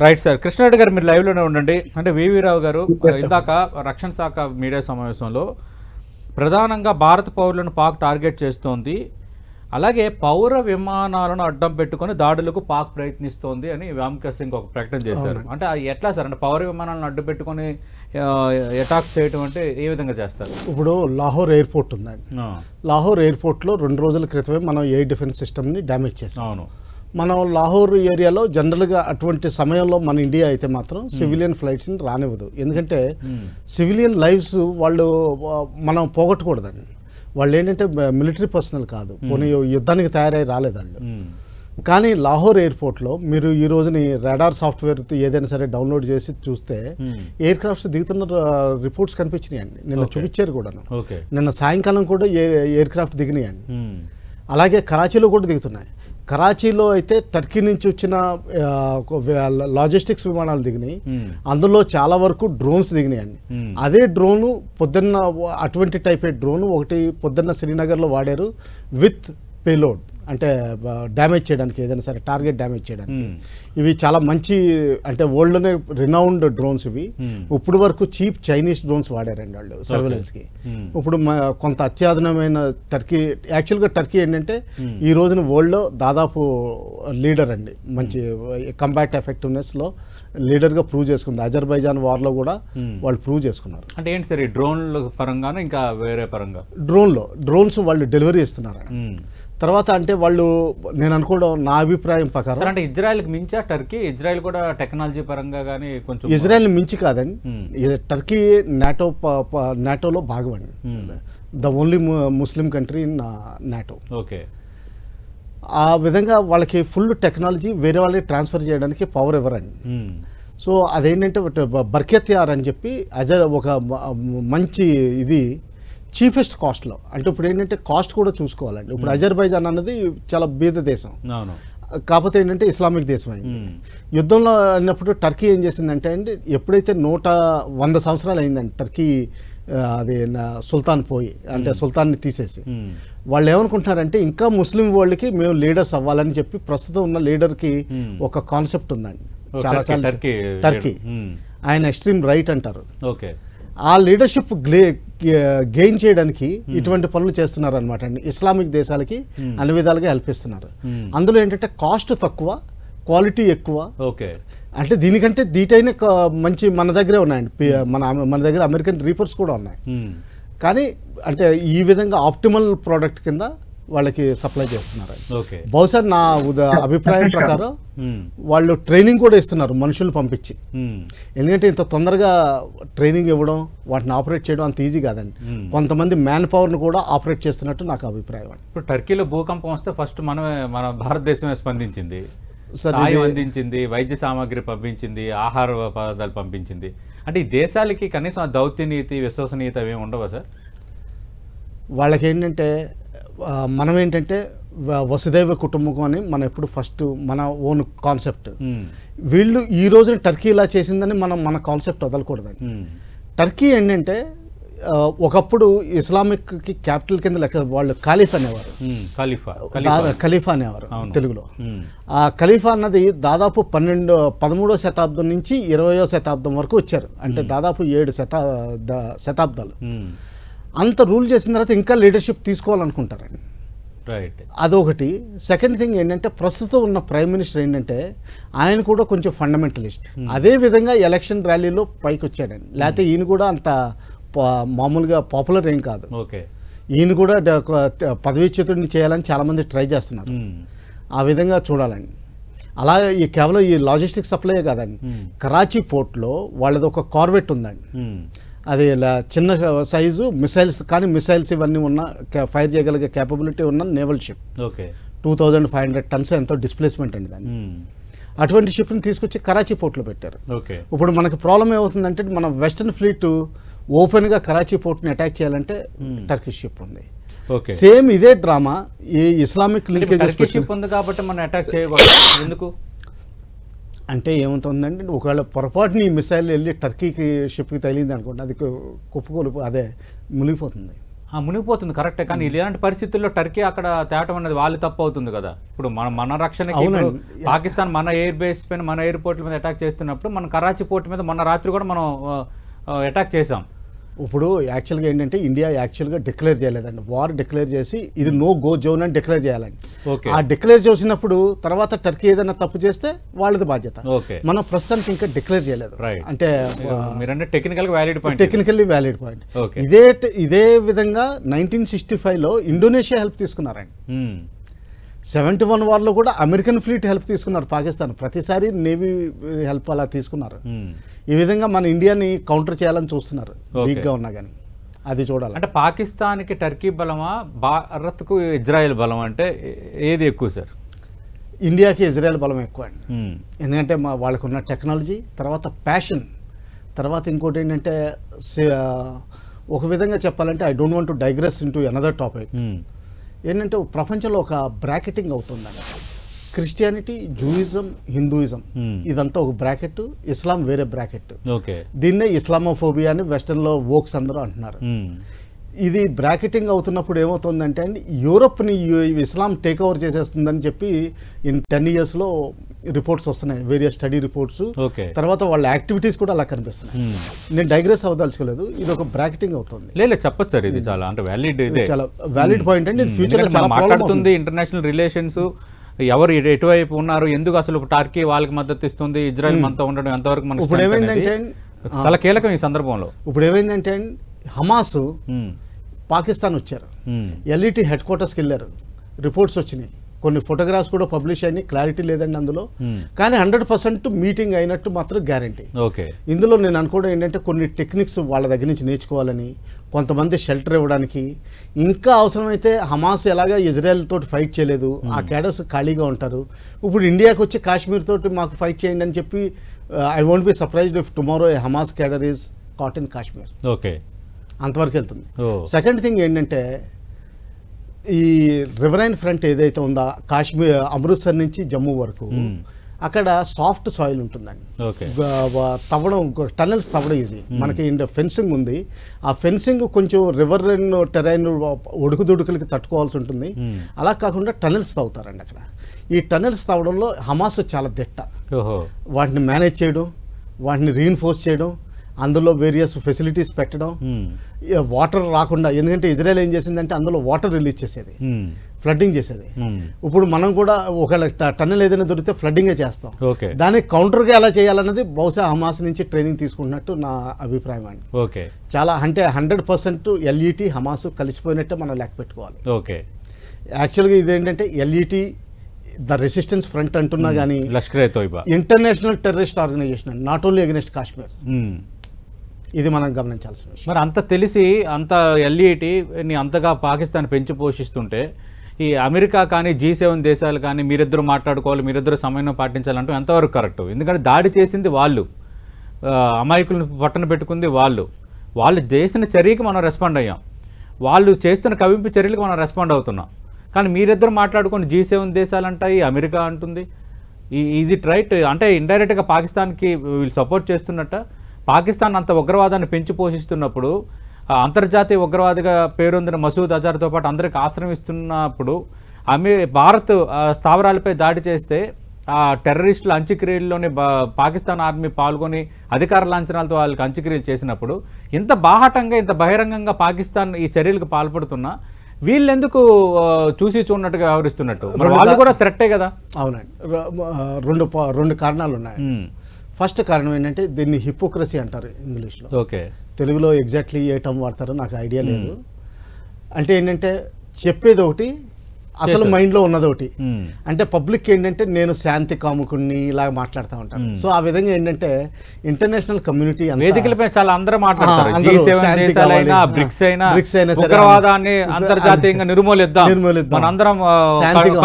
Right sir. కృష్ణారెడ్డి గారు, మీరు లైవ్లోనే ఉండండి. అంటే వివి రావు గారు ఇందాక రక్షణ శాఖ మీడియా సమావేశంలో ప్రధానంగా భారత పౌరులను పాక్ టార్గెట్ చేస్తోంది, అలాగే పౌర విమానాలను అడ్డం పెట్టుకొని దాడులకు పాక్ ప్రయత్నిస్తోంది అని వ్యామ్కేష్ సింగ్ ఒక ప్రకటన చేశారు. అంటే ఎట్లా సార్? అంటే పౌర విమానాలను అడ్డు పెట్టుకొని అటాక్స్ చేయటం అంటే ఏ విధంగా చేస్తారు? ఇప్పుడు లాహోర్ ఎయిర్పోర్ట్ ఉందండి. లాహోర్ ఎయిర్పోర్ట్లో 2 రోజుల క్రితమే మనం ఎయిర్ డిఫెన్స్ సిస్టమ్ని డ్యామేజ్ చేసాం. అవును. మనం లాహోర్ ఏరియాలో జనరల్గా అటువంటి సమయంలో మన ఇండియా అయితే మాత్రం సివిలియన్ ఫ్లైట్స్ని రానివ్వదు. ఎందుకంటే సివిలియన్ లైవ్స్ వాళ్ళు మనం పోగొట్టకూడదండి. వాళ్ళు ఏంటంటే మిలిటరీ పర్సనల్ కాదు, పోనీ యుద్ధానికి తయారై రాలేదండి. కానీ లాహోర్ ఎయిర్పోర్ట్లో మీరు ఈ రోజుని రాడార్ సాఫ్ట్వేర్ ఏదైనా సరే డౌన్లోడ్ చేసి చూస్తే ఎయిర్ క్రాఫ్ట్స్ దిగుతున్న రిపోర్ట్స్ కనిపించినాయండి. నిన్న చూపించారు కూడాను. నిన్న సాయంకాలం కూడా ఎయిర్ క్రాఫ్ట్ దిగినాయండి. అలాగే కరాచీలో కూడా దిగుతున్నాయి. కరాచీలో అయితే టర్కీ నుంచి వచ్చిన లాజిస్టిక్స్ విమానాలు దిగినాయి. అందులో చాలా వరకు డ్రోన్స్ దిగినాయండి. అదే డ్రోను పొద్దున్న అటువంటి టైప్ డ్రోన్ ఒకటి పొద్దున్న శ్రీనగర్లో వాడారు విత్ పేలోడ్, అంటే డ్యామేజ్ చేయడానికి, ఏదైనా సరే టార్గెట్ డ్యామేజ్ చేయడానికి. ఇవి చాలా మంచి, అంటే వరల్డ్లోనే రినౌండ్ డ్రోన్స్ ఇవి. ఇప్పుడు వరకు చీప్ చైనీస్ డ్రోన్స్ వాడారండి వాళ్ళు సర్వేలెన్స్కి. ఇప్పుడు కొంత అత్యాధునమైన టర్కీ, యాక్చువల్గా టర్కీ ఏంటంటే ఈ రోజున వరల్డ్లో దాదాపు లీడర్ అండి, మంచి కంబాట్ ఎఫెక్టివ్నెస్లో లీడర్గా ప్రూవ్ చేసుకుంది. అజర్బైజాన్ వార్లో కూడా వాళ్ళు ప్రూవ్ చేసుకున్నారు. అంటే ఏంటి సార్, ఈ డ్రోన్ల పరంగానే ఇంకా వేరే పరంగా? డ్రోన్స్ వాళ్ళు డెలివరీ ఇస్తున్నారు. తర్వాత అంటే వాళ్ళు, నేను అనుకోవడం నా అభిప్రాయం ప్రకారం, అంటే ఇజ్రాయెల్కి మించా టర్కీ? ఇజ్రాయెల్ కూడా టెక్నాలజీ పరంగా కానీ కొంచెం? ఇజ్రాయెల్ మించి కాదండి, టర్కీ నాటోలో భాగం అండి. The only Muslim country in NATO. Okay. ఆ విధంగా వాళ్ళకి ఫుల్ టెక్నాలజీ వేరే వాళ్ళకి ట్రాన్స్ఫర్ చేయడానికి పవర్ ఇవ్వరండి. సో అదేంటంటే బర్కెత్యార్ అని చెప్పి ఒక మంచి ఇది చీఫెస్ట్ కాస్ట్లో, అంటే ఇప్పుడు ఏంటంటే కాస్ట్ కూడా చూసుకోవాలండి. ఇప్పుడు అజర్బైజాన్ అన్నది చాలా బీద దేశం, కాకపోతే ఏంటంటే ఇస్లామిక్ దేశం అయింది. యుద్ధంలో అయినప్పుడు టర్కీ ఏం చేసిందంటే అండి, ఎప్పుడైతే 100 సంవత్సరాలు అయిందండి టర్కీ అది సుల్తాన్ పోయి, అంటే సుల్తాన్ని తీసేసి, వాళ్ళు ఏమనుకుంటున్నారంటే ఇంకా ముస్లిం వరల్డ్కి మేము లీడర్స్ అవ్వాలని చెప్పి ప్రస్తుతం ఉన్న లీడర్కి ఒక కాన్సెప్ట్ ఉందండి. చాలా టర్కీ ఆయన ఎక్స్ట్రీమ్ రైట్ అంటారు. ఓకే. ఆ లీడర్షిప్ గెయిన్ చేయడానికి ఇటువంటి పనులు చేస్తున్నారు అనమాట అండి. ఇస్లామిక్ దేశాలకి అన్ని విధాలుగా హెల్ప్ ఇస్తున్నారు. అందులో ఏంటంటే కాస్ట్ తక్కువ, క్వాలిటీ ఎక్కువ. ఓకే, అంటే దీనికంటే దీటైన మంచి మన దగ్గరే ఉన్నాయండి. మన దగ్గర అమెరికన్ రీపర్స్ కూడా ఉన్నాయి. కానీ అంటే ఈ విధంగా ఆప్టిమల్ ప్రోడక్ట్ కింద వాళ్ళకి సప్లై చేస్తున్నారు. బహుశా నా అభిప్రాయం ప్రకారం వాళ్ళు ట్రైనింగ్ కూడా ఇస్తున్నారు మనుషులు పంపించి. ఎందుకంటే ఇంత తొందరగా ట్రైనింగ్ ఇవ్వడం, వాటిని ఆపరేట్ చేయడం అంత ఈజీ కాదండి. కొంతమంది మ్యాన్ పవర్ను కూడా ఆపరేట్ చేస్తున్నట్టు నాకు అభిప్రాయం అండి. ఇప్పుడు టర్కీలో భూకంపం వస్తే ఫస్ట్ మన భారతదేశమే స్పందించింది, సాయం అందించింది, వైద్య సామాగ్రి పంపించింది, ఆహార పదార్థాలు పంపించింది. అంటే ఈ దేశాలకి కనీసం ఆ దౌత్య నీతి, విశ్వసనీయత అవేమి ఉండవా సార్? వాళ్ళకి ఏంటంటే మనం ఏంటంటే వసుదైవ కుటుంబం అని మనం ఎప్పుడు ఫస్ట్ మన ఓన్ కాన్సెప్ట్. వీళ్ళు ఈ రోజున టర్కీ ఇలా చేసిందని మన కాన్సెప్ట్ వదలకూడదండి. టర్కీ ఏంటంటే ఒకప్పుడు ఇస్లామిక్కి క్యాపిటల్ కింద లెక్క వాళ్ళు ఖలీఫా అనేవారు. ఖలీఫా అనేవారు తెలుగులో. ఆ ఖలీఫా అన్నది దాదాపు 13వ శతాబ్దం నుంచి 20వ శతాబ్దం వరకు వచ్చారు. అంటే దాదాపు 7 శతాబ్దాలు అంత రూల్ చేసిన తర్వాత ఇంకా లీడర్షిప్ తీసుకోవాలనుకుంటారండి. అదొకటి. సెకండ్ థింగ్ ఏంటంటే ప్రస్తుతం ఉన్న ప్రైమ్ మినిస్టర్ ఏంటంటే ఆయన కూడా కొంచెం ఫండమెంటలిస్ట్. అదే విధంగా ఎలక్షన్ ర్యాలీలో పైకి వచ్చాడండి. లేకపోతే ఈయన కూడా అంత మామూలుగా పాపులర్ ఏం కాదు. ఈయన కూడా పదవీచ్యుతుడిని చేయాలని చాలామంది ట్రై చేస్తున్నారు. ఆ విధంగా చూడాలండి. అలా కేవలం ఈ లాజిస్టిక్ సప్లై కాదండి. కరాచీ పోర్ట్లో వాళ్ళది ఒక కార్వెట్ ఉందండి. అది చిన్న సైజు మిసైల్స్, కానీ మిసైల్స్ ఇవన్నీ ఉన్న ఫైర్ చేయగలిగే క్యాపబిలిటీ ఉన్న నేవల్ షిప్. 2500 టన్స్ ఎంతో డిస్ప్లేస్మెంట్ అండి దాన్ని. అటువంటి షిప్ని తీసుకొచ్చి కరాచీ పోర్ట్లో పెట్టారు. ఇప్పుడు మనకి ప్రాబ్లం ఏమవుతుందంటే మన వెస్టర్న్ ఫ్లీట్ ఓపెన్గా కరాచీ పోర్ట్ని అటాక్ చేయాలంటే టర్కిష్ షిప్ ఉంది. సేమ్ ఇదే డ్రామా ఈ ఇస్లామిక్ లింకేజెస్ ఉంది కాబట్టి మనం అటాక్ చేయకూడదు. ఎందుకు అంటే ఏమవుతుందంటే ఒకవేళ పొరపాటుని ఈ మిసైల్ వెళ్ళి టర్కీకి షిప్కి తగిలింది అనుకోండి, అది కుప్పకూలిపో అదే మునిగిపోతుంది. మునిగిపోతుంది కరెక్టే. కానీ ఇలాంటి పరిస్థితుల్లో టర్కీ అక్కడ తేవటం అనేది వాళ్ళు తప్పు అవుతుంది కదా. ఇప్పుడు మన రక్షణకి పాకిస్తాన్ మన ఎయిర్ బేస్ పైన, మన ఎయిర్పోర్ట్ల మీద అటాక్ చేస్తున్నప్పుడు మన కరాచీ పోర్ట్ మీద మొన్న రాత్రి కూడా మనం అటాక్ చేసాం. ఇప్పుడు యాక్చువల్గా ఏంటంటే ఇండియా యాక్చువల్గా డిక్లేర్ చేయలేదండి. వార్ డిక్లేర్ చేసి ఇది నో గో జోన్ అని డిక్లేర్ చేయాలండి. ఆ డిక్లేర్ చేసినప్పుడు తర్వాత టర్కీ ఏదైనా తప్పు చేస్తే వాళ్ళది బాధ్యత. మనం ప్రస్తుతానికి ఇంకా డిక్లేర్ చేయలేదు. అంటే టెక్నికల్లీ వ్యాలిడ్ పాయింట్. ఇదే విధంగా 1965లో ఇండోనేషియా హెల్ప్ తీసుకున్నారండి. 71 వార్లో కూడా అమెరికన్ ఫ్లీట్ హెల్ప్ తీసుకున్నారు పాకిస్తాన్. ప్రతిసారి నేవీ హెల్ప్ అలా తీసుకున్నారు. ఈ విధంగా మన ఇండియాని కౌంటర్ చేయాలని చూస్తున్నారు వీక్గా ఉన్నా కానీ. అది చూడాలి. అంటే పాకిస్తాన్కి టర్కీ బలమా, భారత్కు ఇజ్రాయెల్ బలం అంటే ఏది ఎక్కువ సార్? ఇండియాకి ఇజ్రాయెల్ బలం ఎక్కువ అండి. ఎందుకంటే వాళ్ళకు ఉన్న టెక్నాలజీ, తర్వాత ప్యాషన్, తర్వాత ఇంకోటి ఏంటంటే ఒక విధంగా చెప్పాలంటే I don't want to digress in to another topic. ఏంటంటే ప్రపంచంలో ఒక బ్రాకెటింగ్ అవుతుందండి. క్రిస్టియానిటీ, జూయిజం, హిందూయిజం ఇదంతా ఒక బ్రాకెట్, ఇస్లాం వేరే బ్రాకెట్. దీన్నే ఇస్లామోఫోబియా అని వెస్టర్న్లో వోక్స్ అందరూ అంటున్నారు. ఇది బ్రాకెటింగ్ అవుతున్నప్పుడు ఏమవుతుందంటే అండి, యూరోప్ని ఇస్లాం టేక్ ఓవర్ చేసేస్తుందని చెప్పి ఇన్ 10 yearsలో రిపోర్ట్స్ వస్తున్నాయి, వేరియస్ స్టడీ రిపోర్ట్స్. తర్వాత వాళ్ళ యాక్టివిటీస్ కూడా అలా కనిపిస్తున్నాయి. నేను డైగ్రెస్ అవ్వదలుచుకోలేదు. ఇది ఒక బ్రాకెటింగ్ అవుతుంది. లేదు చెప్పచ్చు సార్, ఇది చాలా అంటే చాలా వ్యాలిడ్ పాయింట్ అండి. ఇది ఫ్యూచర్ చాలా మాట్లాడుతుంది. ఇంటర్నేషనల్ రిలేషన్స్ ఎవరు ఎటువైపు ఉన్నారు, ఎందుకు అసలు టర్కీ వాళ్ళకి మద్దతు ఇస్తుంది, ఇజ్రాయెల్ మనతో ఉండడం ఎంతవరకు మనకు ఇప్పుడు ఏమైందంటే చాలా కీలకం ఈ సందర్భంలో. ఇప్పుడు ఏమైందంటే హమాస్ పాకిస్తాన్ వచ్చారు, ఎల్ఈటి హెడ్ క్వార్టర్స్కి వెళ్ళారు, రిపోర్ట్స్ వచ్చినాయి, కొన్ని ఫోటోగ్రాఫ్స్ కూడా పబ్లిష్ అయినాయి. క్లారిటీ లేదండి అందులో, కానీ 100% మీటింగ్ అయినట్టు మాత్రం గ్యారంటీ. ఇందులో నేను అనుకోవడం ఏంటంటే కొన్ని టెక్నిక్స్ వాళ్ళ దగ్గర నుంచి నేర్చుకోవాలని, కొంతమంది షెల్టర్ ఇవ్వడానికి, ఇంకా అవసరమైతే హమాస్ ఎలాగా ఇజ్రాయెల్ తోటి ఫైట్ చేయలేదు, ఆ క్యాడర్స్ ఖాళీగా ఉంటారు. ఇప్పుడు ఇండియాకి వచ్చి కాశ్మీర్ తోటి మాకు ఫైట్ చేయండి అని చెప్పి I won't be surprised if tomorrow A Hamas cadre is caught in Kashmir. అంతవరకు వెళ్తుంది. సెకండ్ థింగ్ ఏంటంటే ఈ రివరైన్ ఫ్రంట్ ఏదైతే ఉందో కాశ్మీర్, అమృత్సర్ నుంచి జమ్మూ వరకు, అక్కడ సాఫ్ట్ సాయిల్ ఉంటుందండి. తవ్వడం, టనల్స్ తవ్వడం ఈజీ. మనకి ఫెన్సింగ్ ఉంది. ఆ ఫెన్సింగ్ కొంచెం రివర్ టెరైన్ ఒడుకుదొడుకులకి తట్టుకోవాల్సి ఉంటుంది. అలా కాకుండా టనల్స్ తవ్వుతారండి అక్కడ. ఈ టనల్స్ తవ్వడంలో హమాస్ చాలా దిట్ట. వాటిని మేనేజ్ చేయడం, వాటిని రీఇన్ఫోర్స్ చేయడం, అందులో వేరియస్ ఫెసిలిటీస్ పెట్టడం, వాటర్ రాకుండా, ఎందుకంటే ఇజ్రాయెల్ ఏం చేసిందంటే అందులో వాటర్ రిలీజ్ చేసేది, ఫ్లడ్డింగ్ చేసేది. ఇప్పుడు మనం కూడా ఒకవేళ టన్నెల్ ఏదైనా దొరికితే ఫ్లడ్డింగే చేస్తాం. దానికి కౌంటర్గా ఎలా చేయాలన్నది బహుశా హమాస్ నుంచి ట్రైనింగ్ తీసుకుంటున్నట్టు నా అభిప్రాయం అండి. చాలా అంటే 100% ఎల్ఈటి హమాస్ కలిసిపోయినట్టే మనం లెక్క పెట్టుకోవాలి. యాక్చువల్గా ఇదేంటంటే ఎల్ఈటి ద రెసిస్టెన్స్ ఫ్రంట్ అంటున్నా కానీ ఇంటర్నేషనల్ టెర్రరిస్ట్ ఆర్గనైజేషన్ అండి, నాట్ ఓన్లీ అగెన్స్ట్ కాశ్మీర్. ఇది మనం గమనించాల్సిన విషయం. మరి అంత తెలిసి అంత ఎల్ఈటిని అంతగా పాకిస్తాన్ పెంచి పోషిస్తుంటే ఈ అమెరికా కానీ G7 దేశాలు కానీ మీరిద్దరు మాట్లాడుకోవాలి, మీరిద్దరు సమన్వయం పాటించాలంటూ ఎంతవరకు కరెక్ట్? ఎందుకంటే దాడి చేసింది వాళ్ళు, అమాయకులను పట్టణ పెట్టుకుంది వాళ్ళు చేసిన చర్యకి మనం రెస్పాండ్ అయ్యాం, వాళ్ళు చేస్తున్న కవింపు చర్యలకు మనం రెస్పాండ్ అవుతున్నాం. కానీ మీరిద్దరు మాట్లాడుకొని G7 దేశాలు అంటాయి, అమెరికా అంటుంది. Is it right? అంటే ఇండైరెక్ట్గా పాకిస్తాన్కి వీళ్ళు సపోర్ట్ చేస్తున్నట్ట. పాకిస్తాన్ అంత ఉగ్రవాదాన్ని పెంచి పోషిస్తున్నప్పుడు, అంతర్జాతీయ ఉగ్రవాదిగా పేరొందిన మసూద్ అజార్తో పాటు అందరికి ఆశ్రయం ఇస్తున్నప్పుడు భారత్ స్థావరాలపై దాడి చేస్తే ఆ టెర్రరిస్టుల అంత్యక్రియల్లోనే పాకిస్తాన్ ఆర్మీ పాల్గొని అధికార లాంఛనాలతో వాళ్ళకి అంత్యక్రియలు చేసినప్పుడు ఇంత బాహాటంగా ఇంత బహిరంగంగా పాకిస్తాన్ ఈ చర్యలకు పాల్పడుతున్నా వీళ్ళెందుకు చూసి చూడనట్టుగా వ్యవహరిస్తున్నట్టు? వాళ్ళు కూడా థ్రెట్టే కదా. అవునండి, రెండు కారణాలు ఉన్నాయి. ఫస్ట్ కారణం ఏంటంటే దీన్ని హిపోక్రసీ అంటారు ఇంగ్లీష్లో. తెలుగులో ఎగ్జాక్ట్లీ ఏ టర్మ్ వాడతారో నాకు ఐడియా లేదు. అంటే ఏంటంటే చెప్పేది ఒకటి, అసలు మైండ్లో ఉన్నది ఒకటి. అంటే పబ్లిక్ ఏంటంటే నేను శాంతి కాముకుని ఇలా మాట్లాడుతూ ఉంటాను. సో ఆ విధంగా ఏంటంటే ఇంటర్నేషనల్ కమ్యూనిటీ వేదికలపై చాలా అందరూ మాట్లాడతారు, ఉగ్రవాదాన్ని అంతర్జాతీయంగా నిర్మూలిద్దాం, మనందరం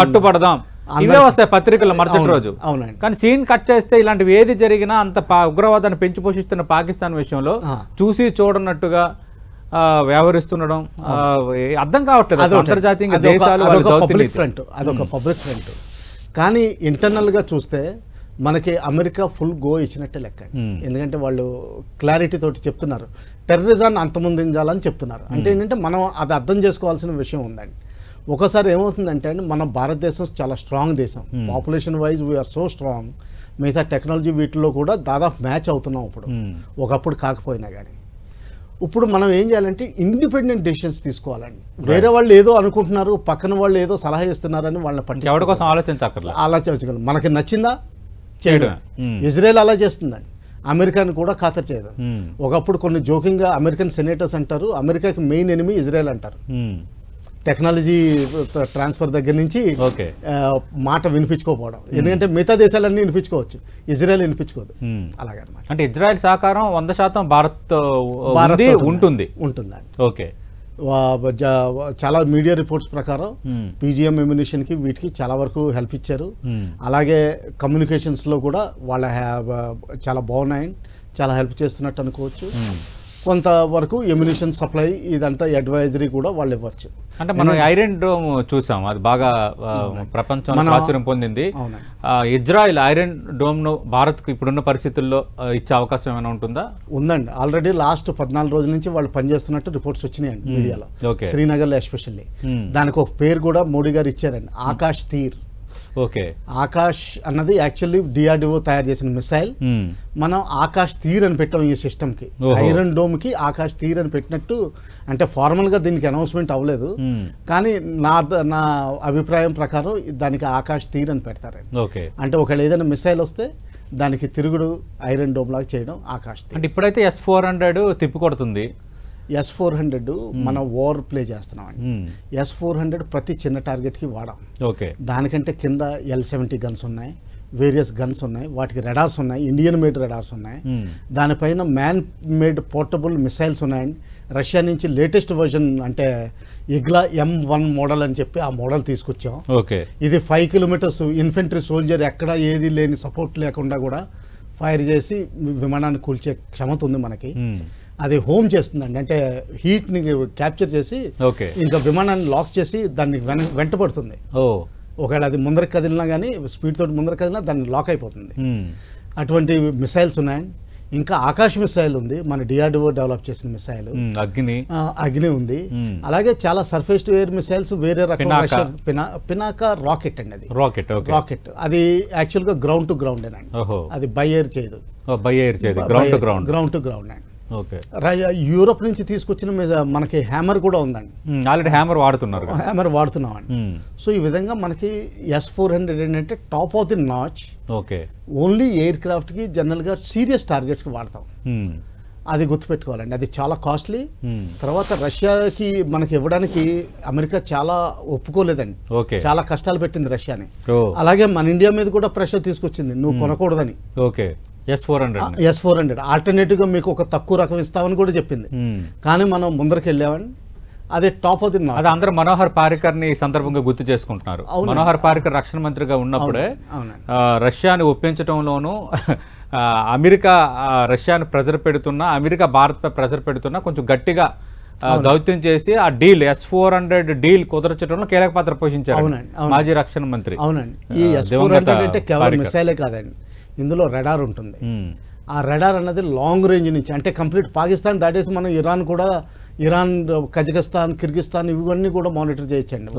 కట్టుబడదాం, ఇవే వస్తాయి పత్రికల్లో మరుసటి రోజు. కానీ సీన్ కట్ చేస్తే ఇలాంటివి ఏది జరిగినా అంత ఉగ్రవాదాన్ని పెంచి పోషిస్తున్న పాకిస్తాన్ విషయంలో చూసి చూడనట్టుగా వ్యవహరిస్తుండడం అర్థం కావట్లేదు. అంతర్జాతీయంగా దేశాలు అదొక పబ్లిక్ ఫ్రంట్. కానీ ఇంటర్నల్గా చూస్తే మనకి అమెరికా ఫుల్ గో ఇచ్చినట్టే లెక్క. ఎందుకంటే వాళ్ళు క్లారిటీ తోటి చెప్తున్నారు, టెర్రరిజాన్ని అంతమొందించాలని చెప్తున్నారు. అంటే ఏంటంటే మనం అది అర్థం చేసుకోవాల్సిన విషయం ఉందండి. ఒకసారి ఏమవుతుందంటే అండి, మన భారతదేశం చాలా స్ట్రాంగ్ దేశం, population wise we are so strong. మిగతా టెక్నాలజీ వీటిల్లో కూడా దాదాపు మ్యాచ్ అవుతున్నాం ఇప్పుడు, ఒకప్పుడు కాకపోయినా కానీ. ఇప్పుడు మనం ఏం చేయాలంటే ఇండిపెండెంట్ డెసిషన్స్ తీసుకోవాలండి. వేరే వాళ్ళు ఏదో అనుకుంటున్నారు, పక్కన వాళ్ళు ఏదో సలహా ఇస్తున్నారని వాళ్ళని పట్టి ఆలోచించగలం. మనకి నచ్చిందా చేయడం. ఇజ్రాయెల్ అలా చేస్తుందండి, అమెరికాని కూడా ఖాతరు చేయదు. ఒకప్పుడు కొన్ని జోకింగ్గా అమెరికన్ సెనేటర్స్ అంటారు అమెరికాకి మెయిన్ ఎనిమీ ఇజ్రాయెల్ అంటారు. టెక్నాలజీ ట్రాన్స్ఫర్ దగ్గర నుంచి మాట వినిపించుకోకపోవడం. ఎందుకంటే మిగతా దేశాలన్నీ వినిపించుకోవచ్చు, ఇజ్రాయెల్ వినిపించుకోదు. అలాగనమాట. అంటే ఇజ్రాయెల్ సహకారం 100% భారత్ ఉంటుందండి. చాలా మీడియా రిపోర్ట్స్ ప్రకారం PGM ఎమ్యునిషన్కి వీటికి చాలా వరకు హెల్ప్ ఇచ్చారు. అలాగే కమ్యూనికేషన్స్లో కూడా వాళ్ళ చాలా బాగున్నాయని చాలా హెల్ప్ చేస్తున్నట్టు అనుకోవచ్చు. కొంతవరకు ఎమ్యునిషన్ సప్లై ఇదంతా అడ్వైజరీ కూడా వాళ్ళు ఇవ్వచ్చు. అంటే మనం ఐరన్ డోమ్ చూసాం, అది బాగా ప్రపంచంలో ప్రాచుర్యం పొందింది. ఇజ్రాయెల్ ఐరన్ డోమ్ ను భారత్ కు ఇప్పుడున్న పరిస్థితుల్లో ఇచ్చే అవకాశం ఏమైనా ఉంటుందా? ఉందండి. ఆల్రెడీ లాస్ట్ 14 రోజుల నుంచి వాళ్ళు పనిచేస్తున్నట్టు రిపోర్ట్స్ వచ్చినాయండి మీడియాలో, శ్రీనగర్లో ఎస్పెషల్లీ. దానికి ఒక పేరు కూడా మోడీ గారు ఇచ్చారండి, ఆకాష్ తీర్. ఆకాష్ అన్నది యాక్చువల్లీ DRDO తయారు చేసిన మిసైల్. మనం ఆకాష్ తీర్ అని పెట్టాం ఈ సిస్టమ్ కి. ఐరన్ డోమ్ కి ఆకాష్ తీర్ అని పెట్టినట్టు, అంటే ఫార్మల్ గా దీనికి అనౌన్స్మెంట్ అవ్వలేదు, కానీ నా అభిప్రాయం ప్రకారం దానికి ఆకాష్ తీర్ అని పెడతారండి. అంటే ఒకవేళ ఏదైనా మిసైల్ వస్తే దానికి తిరుగుడు ఐరన్ డోమ్ లాగా చేయడం ఆకాష్ తీర్. అంటే ఇప్పుడైతే S-400 తిప్పికొడుతుంది. S-400 మనం ఓవర్ ప్లే చేస్తున్నామండి. S-400 ప్రతి చిన్న టార్గెట్కి వాడాం. దానికంటే కింద L-70 గన్స్ ఉన్నాయి, వేరియస్ గన్స్ ఉన్నాయి, వాటికి రెడార్స్ ఉన్నాయి, ఇండియన్ మేడ్ రెడార్స్ ఉన్నాయి. దానిపైన మ్యాన్ మేడ్ పోర్టబుల్ మిసైల్స్ ఉన్నాయండి. రష్యా నుంచి లేటెస్ట్ వర్జన్ అంటే ఇగ్లా M1 మోడల్ అని చెప్పి ఆ మోడల్ తీసుకొచ్చాం. ఇది 5 కిలోమీటర్స్ ఇన్ఫెంట్రీ సోల్జర్ ఎక్కడ ఏది లేని సపోర్ట్ లేకుండా కూడా ఫైర్ చేసి విమానాన్ని కూల్చే క్షమత ఉంది మనకి. అది హోమ్ చేస్తుందండి, అంటే హీట్ని క్యాప్చర్ చేసి ఇంకా విమానాన్ని లాక్ చేసి దాన్ని వెంటబడుతుంది. ఒకవేళ అది ముందరికి కదిలినా కానీ స్పీడ్ తోటి ముందరికి కదిలినా దాన్ని లాక్ అయిపోతుంది. అటువంటి మిసైల్స్ ఉన్నాయి. ఇంకా ఆకాశ్ మిసైల్ ఉంది, మన డిఆర్డిఓ డెవలప్ చేసిన మిసైల్ అగ్ని ఉంది. అలాగే చాలా సర్ఫేస్ టు ఎయిర్ మిసైల్స్ వేరే రకం పినాక రాకెట్ అండి, అది రాకెట్. అది యాక్చువల్ గా గ్రౌండ్ టు గ్రౌండ్ అండి, అది బై ఎయిర్ చేయదు, గ్రౌండ్ టు గ్రౌండ్ అండి. యూరోప్ నుంచి తీసుకొచ్చిన మనకి హ్యామర్ కూడా ఉందండి, ఆల్రెడీ హ్యామర్ వాడుతున్నాం అండి. సో ఈ విధంగా మనకి S-400 ఏంటంటే top of the notch, only air craft కి జనరల్ గా సీరియస్ టార్గెట్స్ కి వాడతాం. అది గుర్తుపెట్టుకోవాలండి, అది చాలా కాస్ట్లీ. తర్వాత రష్యాకి మనకి ఇవ్వడానికి అమెరికా చాలా ఒప్పుకోలేదండి, చాలా కష్టాలు పెట్టింది రష్యాని. అలాగే మన ఇండియా మీద కూడా ప్రెషర్ తీసుకొచ్చింది, నువ్వు కొనకూడదని. S-400 ఆల్టర్నేటివ్ గా మీకు ఒక తక్కువ రకం ఇస్తామని కూడా చెప్పింది, కానీ మనం ముందరికి వెళ్ళామని. అదే టాప్ ఆఫ్ ది నాచ్. అందరూ మనోహర్ పారికర్ ని సందర్భంగా గుర్తు చేసుకుంటున్నారు. మనోహర్ పారికర్ రక్షణ మంత్రిగా ఉన్నప్పుడే రష్యాని ఒప్పించడంలోనూ అమెరికా రష్యాని ప్రెజర్ పెడుతున్నా, అమెరికా భారత్ పై ప్రెజర్ పెడుతున్నా కొంచెం గట్టిగా దౌత్యం చేసి ఆ డీల్ S-400 డీల్ కుదర్చడంలో కీలక పాత్ర పోషించారు మాజీ రక్షణ మంత్రి. అవునండి, ఈ S-400 అంటే కేవలం మిసైలే కాదండి, ఇందులో రెడార్ ఉంటుంది. ఆ రెడార్ అన్నది లాంగ్ రేంజ్ నుంచి, అంటే కంప్లీట్ పాకిస్తాన్ దాటేసి మనం ఇరాన్ కజకిస్తాన్ కిర్గిస్తాన్ ఇవన్నీ కూడా మానిటర్ చేయొచ్చండి.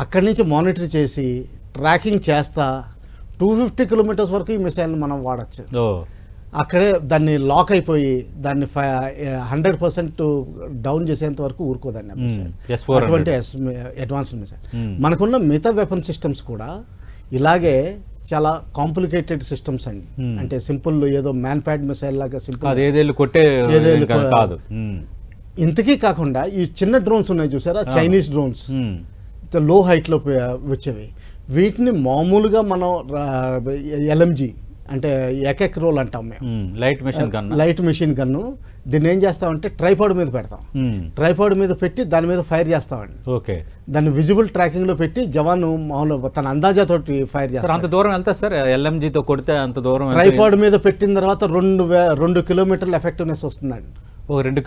అక్కడి నుంచి మానిటర్ చేసి ట్రాకింగ్ చేస్తా 250 కిలోమీటర్స్ వరకు ఈ మిసైల్ని మనం వాడచ్చు. అక్కడే దాన్ని లాక్ అయిపోయి దాన్ని 100% డౌన్ చేసేంత వరకు ఊరుకోదండి అటువంటి అడ్వాన్స్డ్ మిసైల్. మనకున్న మిగతా వెపన్ సిస్టమ్స్ కూడా ఇలాగే చాలా కాంప్లికేటెడ్ సిస్టమ్స్ అండి, అంటే సింపుల్ ఏదో మ్యాన్ ప్యాడ్ మిసైల్ లాగా సింపుల్ కాదు. ఇంతకీ కాకుండా ఈ చిన్న డ్రోన్స్ ఉన్నాయి చూసారా, చైనీస్ డ్రోన్స్, లో హైట్ లో వచ్చేవి, వీటిని మామూలుగా మనం LMG అంటే ఏకైక రోల్ అంటాం మేము, లైట్ మెషిన్ గన్ను. దీన్ని ఏం చేస్తామంటే ట్రైపాడ్ మీద పెడతాం, ట్రైపాడ్ మీద పెట్టి దాని మీద ఫైర్ చేస్తామండి. దాన్ని విజిబుల్ ట్రాకింగ్ లో పెట్టి జవాను మామూలు తన అందాజా తోటి ఫైర్ చేస్తారు. అంత దూరం వెళ్తా సార్ LMG తో కొడితే అంత దూరం ట్రైపాడ్ మీద పెట్టిన తర్వాత 2 కిలోమీటర్ల ఎఫెక్టివ్నెస్ వస్తుందండి. 2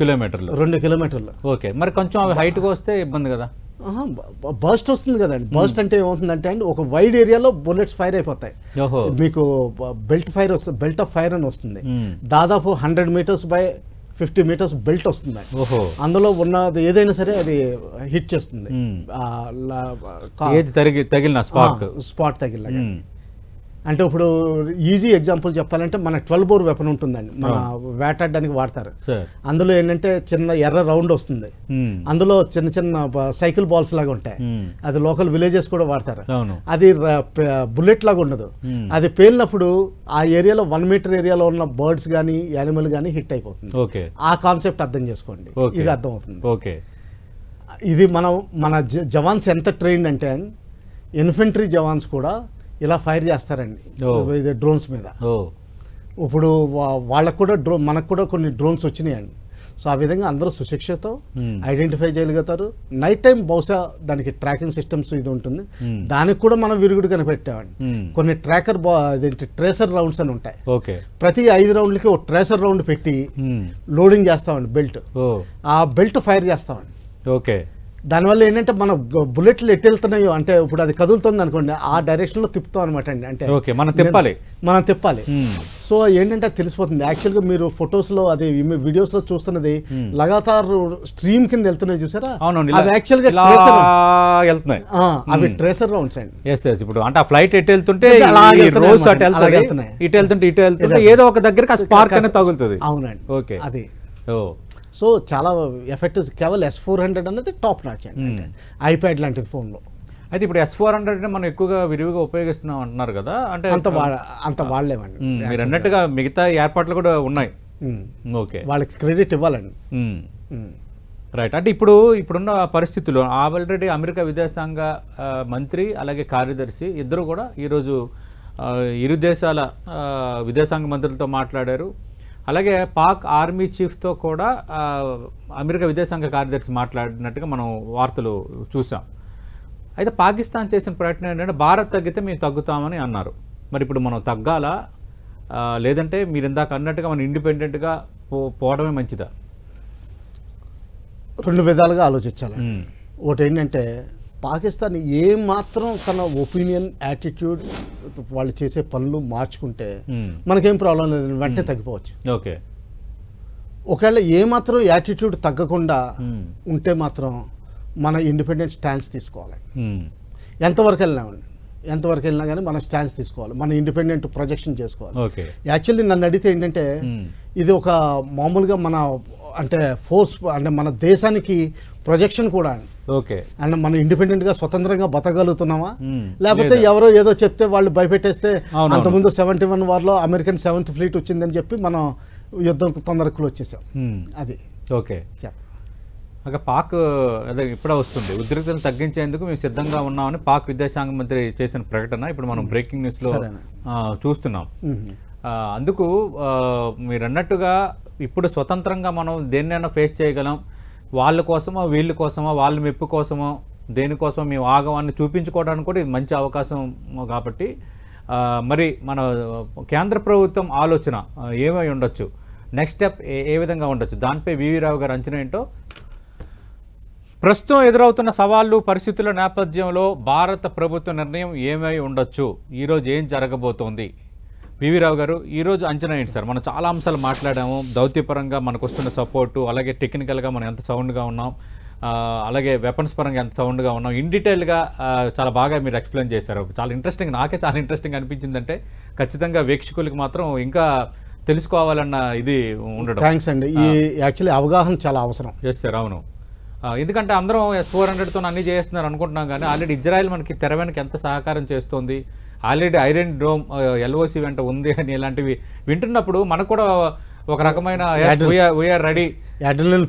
కిలోమీటర్లు. ఓకే, మరి కొంచెం అవి హైట్ కు వస్తే ఇబ్బంది కదా. బర్స్ట్ వస్తుంది కదండి. బర్స్ట్ అంటే ఏమవుతుందంటే అండి, ఒక వైడ్ ఏరియాలో బుల్లెట్స్ ఫైర్ అయిపోతాయి, మీకు బెల్ట్ ఆఫ్ ఫైర్ అని వస్తుంది. దాదాపు 100 మీటర్స్ బై 50 మీటర్స్ బెల్ట్ వస్తుంది, అందులో ఉన్నది ఏదైనా సరే అది హిట్ చేస్తుంది, తగిలిన స్పాట్ తగిలిన. అంటే ఇప్పుడు ఈజీ ఎగ్జాంపుల్ చెప్పాలంటే మన 12 బోర్ వెపన్ ఉంటుందండి, మన వేటాడడానికి వాడతారు. అందులో ఏంటంటే చిన్న ఎర్ర రౌండ్ వస్తుంది, అందులో చిన్న చిన్న సైకిల్ బాల్స్ లాగా ఉంటాయి, అది లోకల్ విలేజెస్ కూడా వాడతారు. అది బుల్లెట్ లాగా ఉండదు, అది పేలినప్పుడు ఆ ఏరియాలో 1 మీటర్ ఏరియాలో ఉన్న బర్డ్స్ కానీ యానిమల్ కానీ హిట్ అయిపోతుంది. ఆ కాన్సెప్ట్ అర్థం చేసుకోండి, ఇది అర్థం అవుతుంది. ఇది మన జవాన్స్ ఎంత ట్రైన్డ్ అంటే ఇన్ఫెంట్రీ జవాన్స్ కూడా ఇలా ఫైర్ చేస్తారండి డ్రోన్స్ మీద. ఇప్పుడు వాళ్ళకు కూడా మనకు కూడా కొన్ని డ్రోన్స్ వచ్చినాయండి. సో ఆ విధంగా అందరూ సుశిక్షతో ఐడెంటిఫై చేయగలుగుతారు. నైట్ టైం బహుశా దానికి ట్రాకింగ్ సిస్టమ్స్ ఇది ఉంటుంది, దానికి కూడా మనం విరుగుడు కనిపెట్టామండి. కొన్ని ట్రేసర్ రౌండ్స్ అని ఉంటాయి, ప్రతి 5 రౌండ్లకి ఒక ట్రేసర్ రౌండ్ పెట్టి లోడింగ్ చేస్తామండి బెల్ట్, ఆ బెల్ట్ ఫైర్ చేస్తామండి. దానివల్ల ఏంటంటే మన బుల్లెట్లు ఎటు వెళ్తున్నాయో, అంటే ఇప్పుడు అది కదులుతుంది అనుకోండి, ఆ డైరెక్షన్ లో తిప్పుతాం అనమాట అండి, అంటే మనం తిప్పాలి. సో ఏంటంటే అది తెలిసిపోతుంది. యాక్చువల్గా మీరు ఫొటోస్ లో అది వీడియోస్ లో చూస్తున్నది లగాతార్ స్ట్రీమ్ కింద వెళ్తున్నాయి చూసారా, అవి యాక్చువల్ గా అవి ట్రేసర్ రౌండ్స్ అండి. ఇప్పుడు అంటే ఆ ఫ్లైట్ ఎటు వెళ్తుంటే ఏదో ఒక దగ్గర స్పార్క్ అనేది తగులుతుంది. అవునండి, అది. సో చాలా ఎఫెక్టివ్. కేవలం S-400 అనేది టాప్ నాచ్ అండి, ఐప్యాడ్ లాంటిది ఫోన్లో. అయితే ఇప్పుడు S-400 మనం ఎక్కువగా విరివిగా ఉపయోగిస్తున్నాం అంటున్నారు కదా, అంటే అంత వాడలేమండి. మీరు అన్నట్టుగా మిగతా ఏర్పాట్లు కూడా ఉన్నాయి. ఓకే, వాళ్ళకి క్రెడిట్ ఇవ్వాలండి. రైట్. అంటే ఇప్పుడున్న పరిస్థితుల్లో ఆల్రెడీ అమెరికా విదేశాంగ మంత్రి అలాగే కార్యదర్శి ఇద్దరు కూడా ఈరోజు ఇరు దేశాల విదేశాంగ మంత్రులతో మాట్లాడారు. అలాగే పాక్ ఆర్మీ చీఫ్తో కూడా అమెరికా విదేశాంగ కార్యదర్శి మాట్లాడినట్టుగా మనం వార్తలు చూసాం. అయితే పాకిస్తాన్ చేసిన ప్రయత్నం ఏంటంటే భారత్ తగ్గితే మేము తగ్గుతామని అన్నారు. మరి ఇప్పుడు మనం తగ్గాలా, లేదంటే మీరు ఇందాక అన్నట్టుగా మనం ఇండిపెండెంట్గా పోవడమే మంచిదా? 2 విధాలుగా ఆలోచించాలి. ఒకటి ఏంటంటే పాకిస్తాన్ ఏ మాత్రం తన ఒపీనియన్ యాటిట్యూడ్ వాళ్ళు చేసే పనులు మార్చుకుంటే మనకేం ప్రాబ్లం లేదు, వెంటనే తగ్గిపోవచ్చు. ఓకే, ఒకవేళ ఏ మాత్రం యాటిట్యూడ్ తగ్గకుండా ఉంటే మాత్రం మన ఇండిపెండెంట్ స్టాండ్స్ తీసుకోవాలి. ఎంతవరకు వెళ్ళినా కానీ మన స్టాండ్స్ తీసుకోవాలి, మన ఇండిపెండెంట్ ప్రొజెక్షన్ చేసుకోవాలి. యాక్చువల్లీ నన్ను అడిగితే ఏంటంటే ఇది ఒక మామూలుగా మన అంటే ఫోర్స్ అంటే మన దేశానికి ప్రొజెక్షన్ కూడా. ఓకే, అంటే మనం ఇండిపెండెంట్గా స్వతంత్రంగా బతకగలుగుతున్నామా, లేకపోతే ఎవరో ఏదో చెప్తే వాళ్ళు భయపెట్టేస్తే అంతకుముందు 71 వార్లో అమెరికన్ 7th ఫ్లీట్ వచ్చిందని చెప్పి మనం యుద్ధం తొందరకులు వచ్చేసాం. అది ఓకే. పాక్ అదే ఇప్పుడే వస్తుంది, ఉద్రిక్తతను తగ్గించేందుకు మేము సిద్ధంగా ఉన్నామని పాక్ విదేశాంగ మంత్రి చేసిన ప్రకటన ఇప్పుడు మనం బ్రేకింగ్ న్యూస్లో చూస్తున్నాం. అందుకు మీరు అన్నట్టుగా ఇప్పుడు స్వతంత్రంగా మనం దేన్నైనా ఫేస్ చేయగలం, వాళ్ళ కోసమో వీళ్ళ కోసమో వాళ్ళ మెప్పు కోసమో దేనికోసమో మేము ఆగవాన్ని చూపించుకోవడానికి కూడా ఇది మంచి అవకాశం. కాబట్టి మరి మన కేంద్ర ప్రభుత్వం ఆలోచన ఏమై ఉండొచ్చు, నెక్స్ట్ స్టెప్ ఏ విధంగా ఉండొచ్చు, దానిపై వివి రావు గారు అంచనా ఏంటో. ప్రస్తుతం ఎదురవుతున్న సవాళ్లు పరిస్థితుల నేపథ్యంలో భారత ప్రభుత్వ నిర్ణయం ఏమై ఉండొచ్చు, ఈరోజు ఏం జరగబోతోంది? వివి రావు గారు, ఈరోజు అంచనా ఏంటి సార్? మనం చాలా అంశాలు మాట్లాడాము, దౌత్యపరంగా మనకు వస్తున్న సపోర్టు, అలాగే టెక్నికల్గా మనం ఎంత సౌండ్గా ఉన్నాం, అలాగే వెపన్స్ పరంగా ఎంత సౌండ్గా ఉన్నాం, ఇన్ డీటెయిల్గా చాలా బాగా మీరు ఎక్స్ప్లెయిన్ చేశారు. చాలా ఇంట్రెస్టింగ్, నాకే చాలా ఇంట్రెస్టింగ్ అనిపించిందంటే ఖచ్చితంగా వీక్షకులకి మాత్రం ఇంకా తెలుసుకోవాలన్న ఇది ఉండడం. థ్యాంక్స్ అండి. ఈ యాక్చువల్లీ అవగాహన చాలా అవసరం. ఎస్ సార్, అవును. ఎందుకంటే అందరం S-400తో అన్నీ చేస్తున్నారు అనుకుంటున్నాం, కానీ ఆల్రెడీ ఇజ్రాయెల్ మనకి తెర వెనక ఎంత సహకారం చేస్తుంది, ఆల్రెడీ ఐరన్ డోమ్ LOC వెంట ఉంది అని ఇలాంటివి వింటున్నప్పుడు మనకు కూడా ఒక రకమైన వీఆర్ రెడీ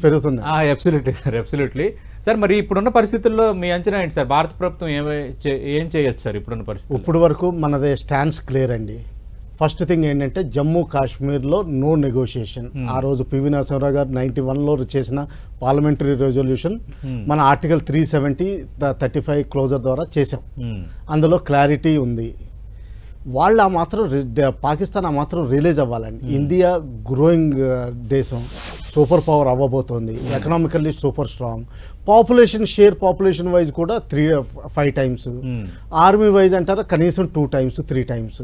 పెరుగుతుంది. Absolutely sir, absolutely sir. మరి ఇప్పుడున్న పరిస్థితుల్లో మీ అంచనా ఏంటి సార్? భారత ప్రభుత్వం ఏం చేయొచ్చు సార్ ఇప్పుడున్న పరిస్థితి? ఇప్పుడు వరకు మనది స్టాండ్స్ క్లియర్ అండి. ఫస్ట్ థింగ్ ఏంటంటే జమ్మూ కాశ్మీర్లో నో నెగోషియేషన్. ఆ రోజు పివి నరసింహరావు గారు 91లో చేసిన పార్లమెంటరీ రెజల్యూషన్ మన ఆర్టికల్ 370/35 క్లోజర్ ద్వారా చేసాం. అందులో క్లారిటీ ఉంది. వాళ్ళు ఆ మాత్రం పాకిస్తాన్ ఆ మాత్రం రిలీజ్ అవ్వాలండి. ఇండియా గ్రోయింగ్ దేశం, సూపర్ పవర్ అవ్వబోతోంది, economically super strong, population wise కూడా 5 times, ఆర్మీ వైజ్ అంటారా కనీసం 2 times 3 times,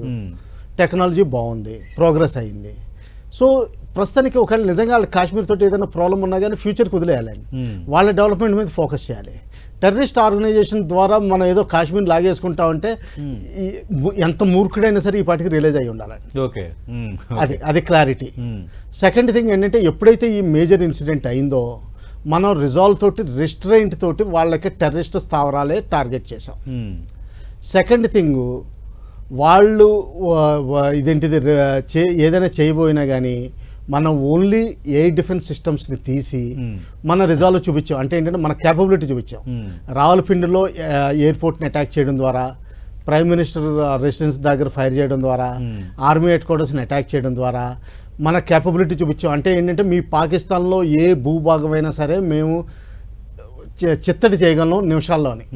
టెక్నాలజీ బాగుంది, ప్రోగ్రెస్ అయింది. సో ప్రస్తుతానికి ఒకవేళ నిజంగా వాళ్ళ కాశ్మీర్ తోటి ఏదైనా ప్రాబ్లం ఉన్నా కానీ ఫ్యూచర్కి వదిలేయాలండి, వాళ్ళ డెవలప్మెంట్ మీద ఫోకస్ చేయాలి. టెర్రరిస్ట్ ఆర్గనైజేషన్ ద్వారా మనం ఏదో కాశ్మీర్ లాగేసుకుంటామంటే ఎంత మూర్ఖుడైనా సరే ఈ పాటికి రిలీజ్ అయ్యి ఉండాలండి. ఓకే, అది క్లారిటీ. సెకండ్ థింగ్ ఏంటంటే ఎప్పుడైతే ఈ మేజర్ ఇన్సిడెంట్ అయిందో మనం రిజాల్వ్ తోటి రిస్ట్రెయింట్ తోటి వాళ్ళకి టెర్రరిస్ట్ స్థావరాలే టార్గెట్ చేసాం. సెకండ్ థింగ్ వాళ్ళు ఇదేంటిది ఏదైనా చేయబోయినా కానీ మనం ఓన్లీ ఎయిర్ డిఫెన్స్ సిస్టమ్స్ని తీసి మన రిజాల్వ్ చూపించాం. అంటే ఏంటంటే మన క్యాపబిలిటీ చూపించాం. రావలపిండిలో ఎయిర్పోర్ట్ని అటాక్ చేయడం ద్వారా, ప్రైమ్ మినిస్టర్ రెసిడెన్స్ దగ్గర ఫైర్ చేయడం ద్వారా, ఆర్మీ హెడ్ క్వార్టర్స్ని అటాక్ చేయడం ద్వారా మన క్యాపబిలిటీ చూపించాం. అంటే ఏంటంటే మీ పాకిస్తాన్లో ఏ భూభాగమైనా సరే మేము చిత్తడి చేయగలం నిమిషాల్లోని.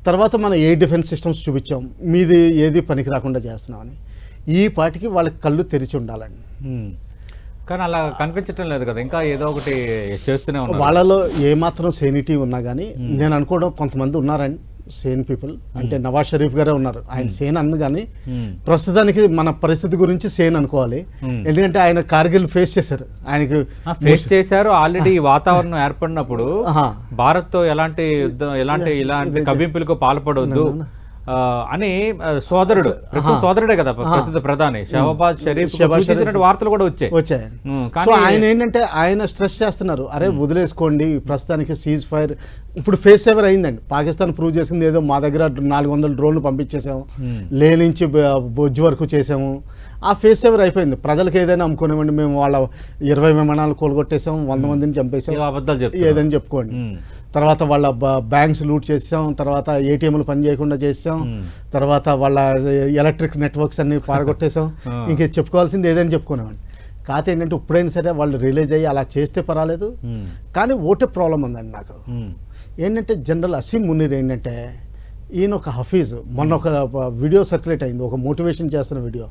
తర్వాత మన ఎయిర్ డిఫెన్స్ సిస్టమ్స్ చూపించాం, మీది ఏది పనికి రాకుండా చేస్తున్నామని. ఈ పాటికి వాళ్ళకి కళ్ళు తెరిచి ఉండాలండి. కానీ అలా కనిపించటం లేదు కదా, ఇంకా ఏదో ఒకటి చేస్తూనే ఉన్నారు. వాళ్ళలో ఏమాత్రం సేనిటీ ఉన్నా కానీ నేను అనుకోవడం కొంతమంది ఉన్నారండి సేన్ పీపుల్. అంటే నవాజ్ షరీఫ్ గారే ఉన్నారు, ఆయన సేన్ అన్న కానీ ప్రస్తుతానికి మన పరిస్థితి గురించి సేన్ అనుకోవాలి. ఎందుకంటే ఆయన కార్గిల్ ఫేస్ చేశారు, ఆయనకి ఫేస్ చేశారు ఆల్రెడీ. వాతావరణం ఏర్పడినప్పుడు భారత్ తో ఇలాంటి కవ్వింపులకు పాల్పడవద్దు అని సోదరుడే కదా ప్రస్తుత ప్రధాని షహబాజ్ షరీఫ్ వార్తలు కూడా వచ్చాయి. ఆయన ఏంటంటే ఆయన స్ట్రెస్ చేస్తున్నారు, అరే వదిలేసుకోండి ప్రస్తుతానికి సీజ్ ఫైర్. ఇప్పుడు ఫేస్ సేవర్ అయిందండి, పాకిస్తాన్ ప్రూవ్ చేసింది ఏదో మా దగ్గర 400 డ్రోన్లు పంపించేసాము, లే నుంచి బొజ్జు వరకు చేసాము. ఆ ఫేస్ సేవర్ అయిపోయింది. ప్రజలకు ఏదైనా అమ్ముకునేవ్వండి, మేము వాళ్ళ 20 విమానాలు కోలుగొట్టేసాం, 100 మందిని చంపేసాం, ఏదైనా చెప్పుకోండి. తర్వాత వాళ్ళ బ్యాంక్స్ లూట్ చేసాం, తర్వాత ఏటీఎంలు పని చేయకుండా చేసాం, తర్వాత వాళ్ళ ఎలక్ట్రిక్ నెట్వర్క్స్ అన్ని పారగొట్టేసాం. ఇంక చెప్పుకోవాల్సింది ఏదైనా చెప్పుకునేవాడిని. కాకపోతే ఏంటంటే ఇప్పుడైనా సరే వాళ్ళు రిలీజ్ అయ్యి అలా చేస్తే పర్వాలేదు. కానీ ఓటే ప్రాబ్లం ఉందండి నాకు. ఏంటంటే జనరల్ అసీం మునీర్ ఏంటంటే ఈయన ఒక హఫీజ్. మొన్న ఒక వీడియో సర్క్యులేట్ అయింది, ఒక మోటివేషన్ చేస్తున్న వీడియో.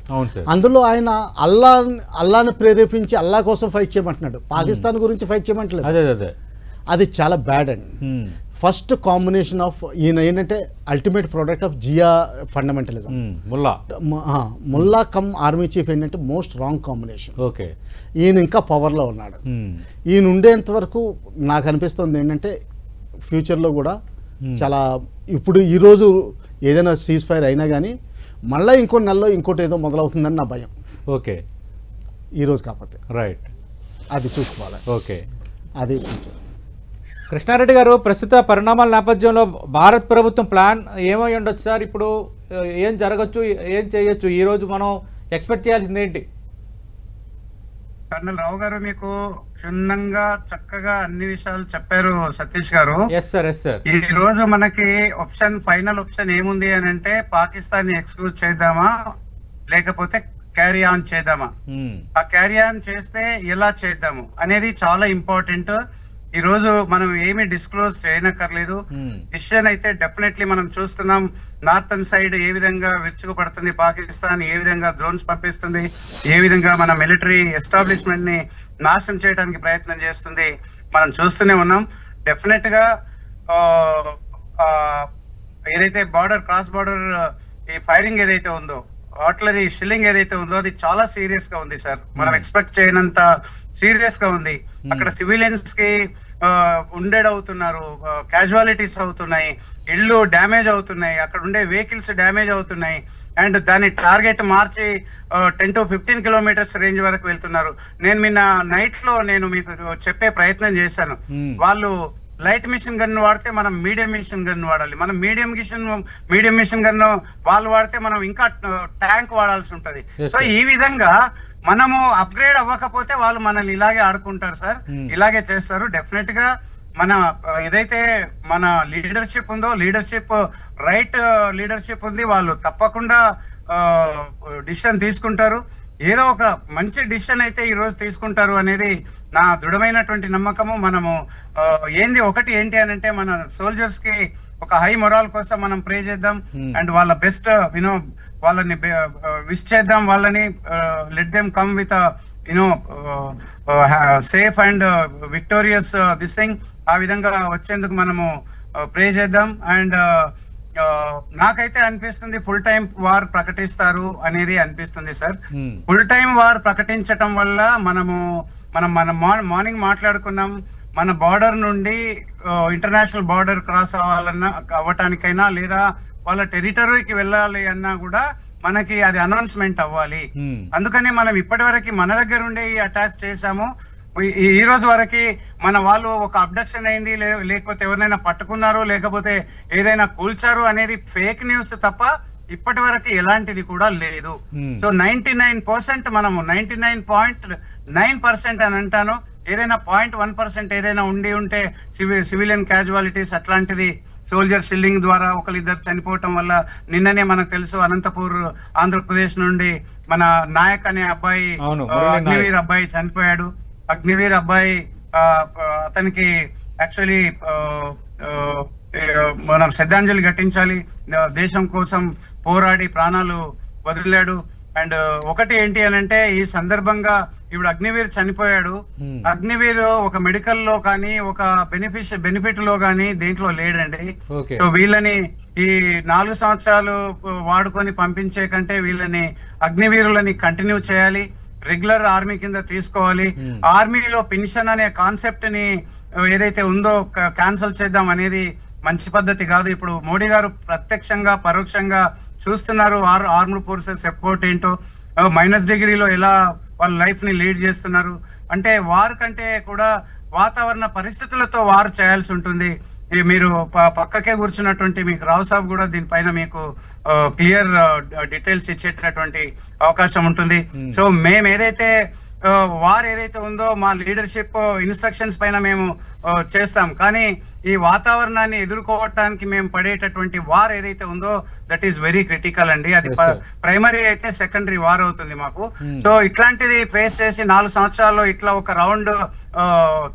అందులో ఆయన అల్లాని ప్రేరేపించి అల్లా కోసం ఫైట్ చేయమంటున్నాడు, పాకిస్తాన్ గురించి ఫైట్ చేయమంటలేదు. అది చాలా బ్యాడ్ అండి. ఫస్ట్ కాంబినేషన్ ఆఫ్ ఈయన ఏంటంటే ultimate product of Zia fundamentalism. ముల్లా కమ్ ఆర్మీ చీఫ్ ఏంటంటే మోస్ట్ రాంగ్ కాంబినేషన్. ఓకే, ఈయన ఇంకా పవర్లో ఉన్నాడు. ఈయన ఉండేంత వరకు నాకు అనిపిస్తుంది ఏంటంటే ఫ్యూచర్లో కూడా చాలా ఇప్పుడు ఈరోజు ఏదైనా సీజ్ ఫైర్ అయినా కానీ మళ్ళీ ఇంకో నెలలో ఇంకోటి ఏదో మొదలవుతుందని నా భయం. ఓకే, ఈరోజు కాకపోతే రైట్, అది చూసుకోవాలి. ఓకే, అది కృష్ణారెడ్డి గారు, ప్రస్తుత పరిణామాల నేపథ్యంలో భారత్ ప్రభుత్వం ప్లాన్ ఏమై ఉండొచ్చు సార్? ఇప్పుడు ఏం జరగచ్చు, ఏం చేయొచ్చు? ఈ రోజు మనం ఎక్స్పెక్ట్ చేయాల్సింది ఏంటి? కర్నల్ రావు గారు మీకు క్షుణ్ణంగా చక్కగా అన్ని విషయాలు చెప్పారు సతీష్ గారు. Yes sir, yes sir. ఈ రోజు మనకి ఫైనల్ ఆప్షన్ ఏముంది అని అంటే పాకిస్తాన్ ని ఎక్స్క్యూజ్ చేద్దామా లేకపోతే క్యారీ ఆన్ చేద్దామా. ఆ క్యారీ ఆన్ చేస్తే ఎలా చేద్దాము అనేది చాలా ఇంపార్టెంట్. ఈ రోజు మనం ఏమి డిస్క్లోజ్ చేయనక్కర్లేదు. డిసిషన్ అయితే డెఫినెట్లీ మనం చూస్తున్నాం. నార్థన్ సైడ్ ఏ విధంగా విరుచుకుపడుతుంది పాకిస్తాన్, ఏ విధంగా డ్రోన్స్ పంపిస్తుంది, ఏ విధంగా మన మిలిటరీ ఎస్టాబ్లిష్మెంట్ ని నాశనం చేయడానికి ప్రయత్నం చేస్తుంది, మనం చూస్తూనే ఉన్నాం. డెఫినెట్ గా ఏదైతే క్రాస్ బార్డర్ ఈ ఫైరింగ్ ఏదైతే ఉందో, ఆర్టిలరీ షిల్లింగ్ ఏదైతే ఉందో అది చాలా సీరియస్ గా ఉంది సార్. మనం ఎక్స్పెక్ట్ చేయనంత సీరియస్ గా ఉంది. అక్కడ సివిలియన్స్ కి ఉండెడ్ అవుతున్నారు, క్యాజువాలిటీస్ అవుతున్నాయి, ఇళ్ళు డ్యామేజ్ అవుతున్నాయి, అక్కడ ఉండే వెహికల్స్ డ్యామేజ్ అవుతున్నాయి. అండ్ దాని target March 10 to 15 kilometres range వరకు వెళ్తున్నారు. నేను నిన్న నైట్ లో నేను మీకు చెప్పే ప్రయత్నం చేశాను. వాళ్ళు లైట్ మిషన్ గన్ వాడితే మనం మీడియం మిషన్ గన్ వాడాలి. మనం మీడియం మిషన్ గన్ వాళ్ళు వాడితే మనం ఇంకా ట్యాంక్ వాడాల్సి ఉంటది. సో ఈ విధంగా మనము అప్గ్రేడ్ అవ్వకపోతే వాళ్ళు మనల్ని ఇలాగే ఆడుకుంటారు సార్, ఇలాగే చేస్తారు. డెఫినెట్ గా మన ఏదైతే మన లీడర్షిప్ ఉందో, రైట్ లీడర్షిప్ ఉంది. వాళ్ళు తప్పకుండా డిసిషన్ తీసుకుంటారు. ఏదో ఒక మంచి డిసిషన్ అయితే ఈ రోజు తీసుకుంటారు అనేది నా దృఢమైనటువంటి నమ్మకము. మనము ఒకటి ఏంటి అని అంటే మన సోల్జర్స్ కి ఒక హై మొరాల్ కోసం మనం ప్రే చేద్దాం. అండ్ వాళ్ళ బెస్ట్ వాళ్ళని విష్ చేద్దాం. వాళ్ళని let them come with safe and victorious this thing. ఆ విధంగా వచ్చేందుకు మనము ప్రే చేద్దాం. అండ్ నాకైతే అనిపిస్తుంది ఫుల్ టైం వార్ ప్రకటిస్తారు అనేది అనిపిస్తుంది సార్. ఫుల్ టైం వార్ ప్రకటించటం వల్ల మనం మార్నింగ్ మాట్లాడుకున్నాం, మన బార్డర్ నుండి ఇంటర్నేషనల్ బార్డర్ క్రాస్ అవ్వటానికైనా లేదా వాళ్ళ టెరిటరీకి వెళ్ళాలి అన్నా కూడా మనకి అది అనౌన్స్మెంట్ అవ్వాలి. అందుకని మనం ఇప్పటి వరకు మన దగ్గర ఉండే ఈ అటాక్స్ చేశాము. ఈ రోజు వరకు మన వాళ్ళు ఒక అబ్డక్షన్ అయింది, లేకపోతే ఎవరినైనా పట్టుకున్నారు, లేకపోతే ఏదైనా కూల్చారు అనేది ఫేక్ న్యూస్ తప్ప ఇప్పటి వరకు ఎలాంటిది కూడా లేదు. సో 99% మనము 99.9% అని అంటాను. ఏదైనా 0.1% ఏదైనా ఉంటే సివిలియన్ క్యాజువాలిటీస్ అట్లాంటిది సోల్జర్ షిల్లింగ్ ద్వారా ఒకరిద్దరు చనిపోవటం వల్ల నిన్ననే మనకు తెలుసు అనంతపూర్ ఆంధ్రప్రదేశ్ నుండి మన నాయక్ అనే అబ్బాయి, అగ్నివీర్ అబ్బాయి చనిపోయాడు. అగ్నివీర్ అబ్బాయి అతనికి యాక్చువల్లీ మనం శ్రద్ధాంజలి ఘటించాలి. దేశం కోసం పోరాడి ప్రాణాలు వదిలాడు. అండ్ ఒకటి ఏంటి అని అంటే ఈ సందర్భంగా ఇప్పుడు అగ్నివీర్ చనిపోయాడు. అగ్నివీర్ ఒక మెడికల్ లో కానీ ఒక బెనిఫిట్ లో కానీ దేంట్లో లేడండి. సో వీళ్ళని ఈ 4 సంవత్సరాలు వాడుకొని పంపించే కంటే వీళ్ళని అగ్నివీరులని కంటిన్యూ చేయాలి, రెగ్యులర్ ఆర్మీ కింద తీసుకోవాలి. ఆర్మీలో పెన్షన్ అనే కాన్సెప్ట్ ని ఏదైతే ఉందో క్యాన్సిల్ చేద్దాం అనేది మంచి పద్ధతి కాదు. ఇప్పుడు మోడీ గారు ప్రత్యక్షంగా పరోక్షంగా చూస్తున్నారు ఆర్మ్డ్ ఫోర్సెస్ సపోర్ట్ ఏంటో, -డిగ్రీలో ఎలా వాళ్ళ లైఫ్ ని లీడ్ చేస్తున్నారు. అంటే వార్ కంటే కూడా వాతావరణ పరిస్థితులతో వార్ చేయాల్సి ఉంటుంది. మీరు పక్కకే కూర్చున్నటువంటి మీకు రావు సాబ్ కూడా దీనిపైన మీకు క్లియర్ డీటెయిల్స్ ఇచ్చేటటువంటి అవకాశం ఉంటుంది. సో మేము ఏదైతే వార్ ఏదైతే ఉందో మా లీడర్షిప్ ఇన్స్ట్రక్షన్స్ పైన మేము చేస్తాం, కానీ ఈ వాతావరణాన్ని ఎదుర్కోవటానికి మేము పడేటటువంటి వార్ ఏదైతే ఉందో దట్ ఈస్ వెరీ క్రిటికల్ అండి. అది ప్రైమరీ అయితే సెకండరీ వార్ అవుతుంది మాకు. సో ఇట్లాంటిది ఫేస్ చేసి 4 సంవత్సరాల్లో ఇట్లా ఒక రౌండ్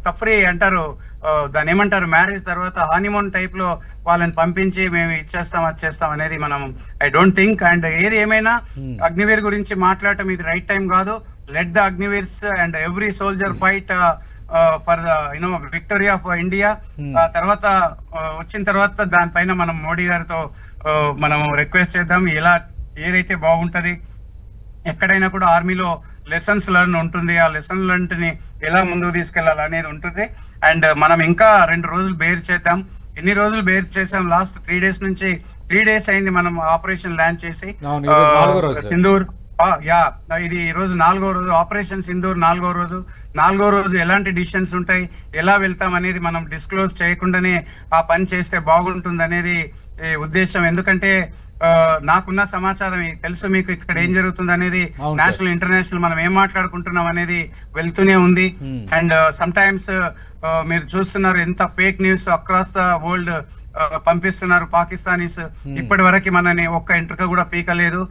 తఫ్రీ అంటారు, దాని ఏమంటారు, మ్యారేజ్ తర్వాత హనీమూన్ టైప్ లో వాళ్ళని పంపించి మేము ఇచ్చేస్తాం అది చేస్తాం అనేది మనం ఐ డోంట్ థింక్. అండ్ ఏది ఏమైనా అగ్నివీర్ గురించి మాట్లాడటం ఇది రైట్ టైం కాదు. Let the Agniveers and every soldier fight for victory of India. తర్వాత వచ్చిన తర్వాత దానిపైన మనం మోడీ గారితో మనం రిక్వెస్ట్ చేద్దాం, ఎలా ఏదైతే బాగుంటది, ఎక్కడైనా కూడా ఆర్మీలో లెసన్స్ లెర్న్ ఉంటుంది, ఆ లెసన్ లెర్న్ ని ఎలా ముందుకు తీసుకెళ్లాలి అనేది ఉంటుంది. అండ్ మనం ఇంకా 2 రోజులు బేర్ చేద్దాం. ఎన్ని రోజులు బేర్ చేసాం, లాస్ట్ 3 days నుంచి 3 days అయింది మనం ఆపరేషన్ లాంచ్ చేసి. సింధూర్ ఇది ఈ రోజు 4వ రోజు, ఆపరేషన్ సింధూర్ 4వ రోజు. 4వ రోజు ఎలాంటి డిసిషన్స్ ఉంటాయి, ఎలా వెళ్తాం అనేది మనం డిస్క్లోజ్ చేయకుండానే ఆ పని చేస్తే బాగుంటుంది అనేది ఉద్దేశం. ఎందుకంటే నాకున్న సమాచారం తెలుసు మీకు, ఇక్కడ ఏం జరుగుతుంది అనేది, నేషనల్ ఇంటర్నేషనల్ మనం ఏం మాట్లాడుకుంటున్నాం అనేది వెళ్తూనే ఉంది. అండ్ సమ్ టైమ్స్ మీరు చూస్తున్నారు ఎంత fake news across the world పంపిస్తున్నారు పాకిస్తానీస్. ఇప్పటి వరకు మనని ఒక్క ఎంట్రుక కూడా పీకలేదు,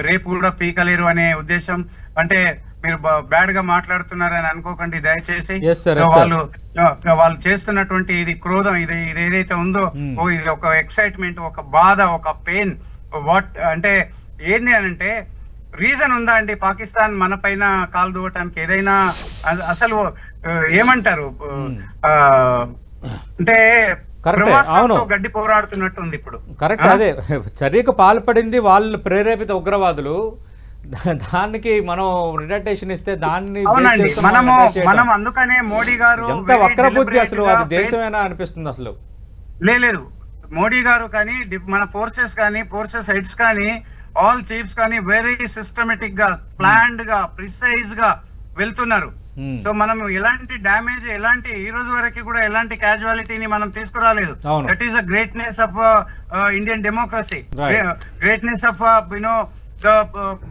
రేపు కూడా పీకలేరు అనే ఉద్దేశం. అంటే మీరు బ్యాడ్ గా మాట్లాడుతున్నారని అనుకోకండి దయచేసి. వాళ్ళు చేస్తున్నటువంటి ఇది క్రోధం, ఇది ఏదైతే ఉందో, ఇది ఒక ఎక్సైట్మెంట్, ఒక బాధ, ఒక పెయిన్. వాట్ అంటే ఏంది అని అంటే, రీజన్ ఉందా అండి పాకిస్తాన్ మన పైన కాలు దూవటానికి? ఏదైనా అసలు ఏమంటారు అంటే గడ్డి పోరాడుతున్నట్టు ఉంది ఇప్పుడు. కరెక్ట్, అదే చర్యకు పాల్పడింది వాళ్ళు ప్రేరేపిత ఉగ్రవాదులు. దానికి మనం రిటర్టేషన్ ఇస్తే దాన్ని మనం అందుకనే మోడీ గారు ఎంత వక్రబుద్ధి, అసలు అది దేశమేనా అనిపిస్తుంది అసలు. లేదు మోడీ గారు కానీ మన ఫోర్సెస్ కానీ, ఫోర్సెస్ హెడ్స్ కానీ, ఆల్ చీఫ్స్ కానీ వెరీ సిస్టమేటిక్ గా, ప్లాన్డ్ గా, ప్రిసైజ్ గా వెళ్తున్నారు. సో మనం ఎలాంటి డ్యామేజ్, ఎలాంటి ఈ రోజు వరకు కూడా ఎలాంటి క్యాజువాలిటీని మనం తీసుకురాలేదు. That is the greatness of Indian democracy, greatness of the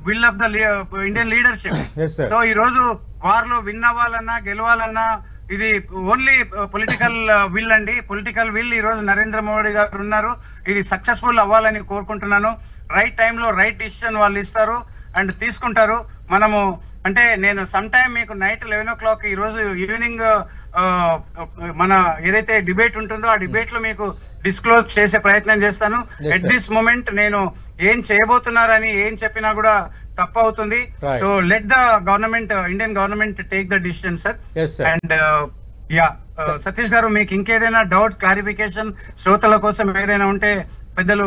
will of the Indian leadership. So ఈ రోజు వార్ లో విన్ అవ్వాలన్నా గెలవాలన్నా ఇది ఓన్లీ పొలిటికల్ విల్ అండి. పొలిటికల్ విల్ ఈ రోజు నరేంద్ర మోడీ గారు ఉన్నారు, ఇది సక్సెస్ఫుల్ అవ్వాలని కోరుకుంటున్నాను. రైట్ టైంలో రైట్ డిసిషన్ వాళ్ళు ఇస్తారు అండ్ తీసుకుంటారు. మనము అంటే నేను సమ్ టైమ్ మీకు నైట్ 11 o'clock ఈ రోజు ఈవినింగ్ మన ఏదైతే డిబేట్ ఉంటుందో ఆ డిబేట్ లో మీకు డిస్క్లోజ్ చేసే ప్రయత్నం చేస్తాను. ఎట్ దిస్ మూమెంట్ నేను ఏం చేయబోతున్నారని ఏం చెప్పినా కూడా తప్పు అవుతుంది. So let the government, Indian government take the decision sir. And Satish గారు మీకు ఇంకేదైనా డౌట్, క్లారిఫికేషన్ శ్రోతల కోసం ఏదైనా ఉంటే పెద్దలు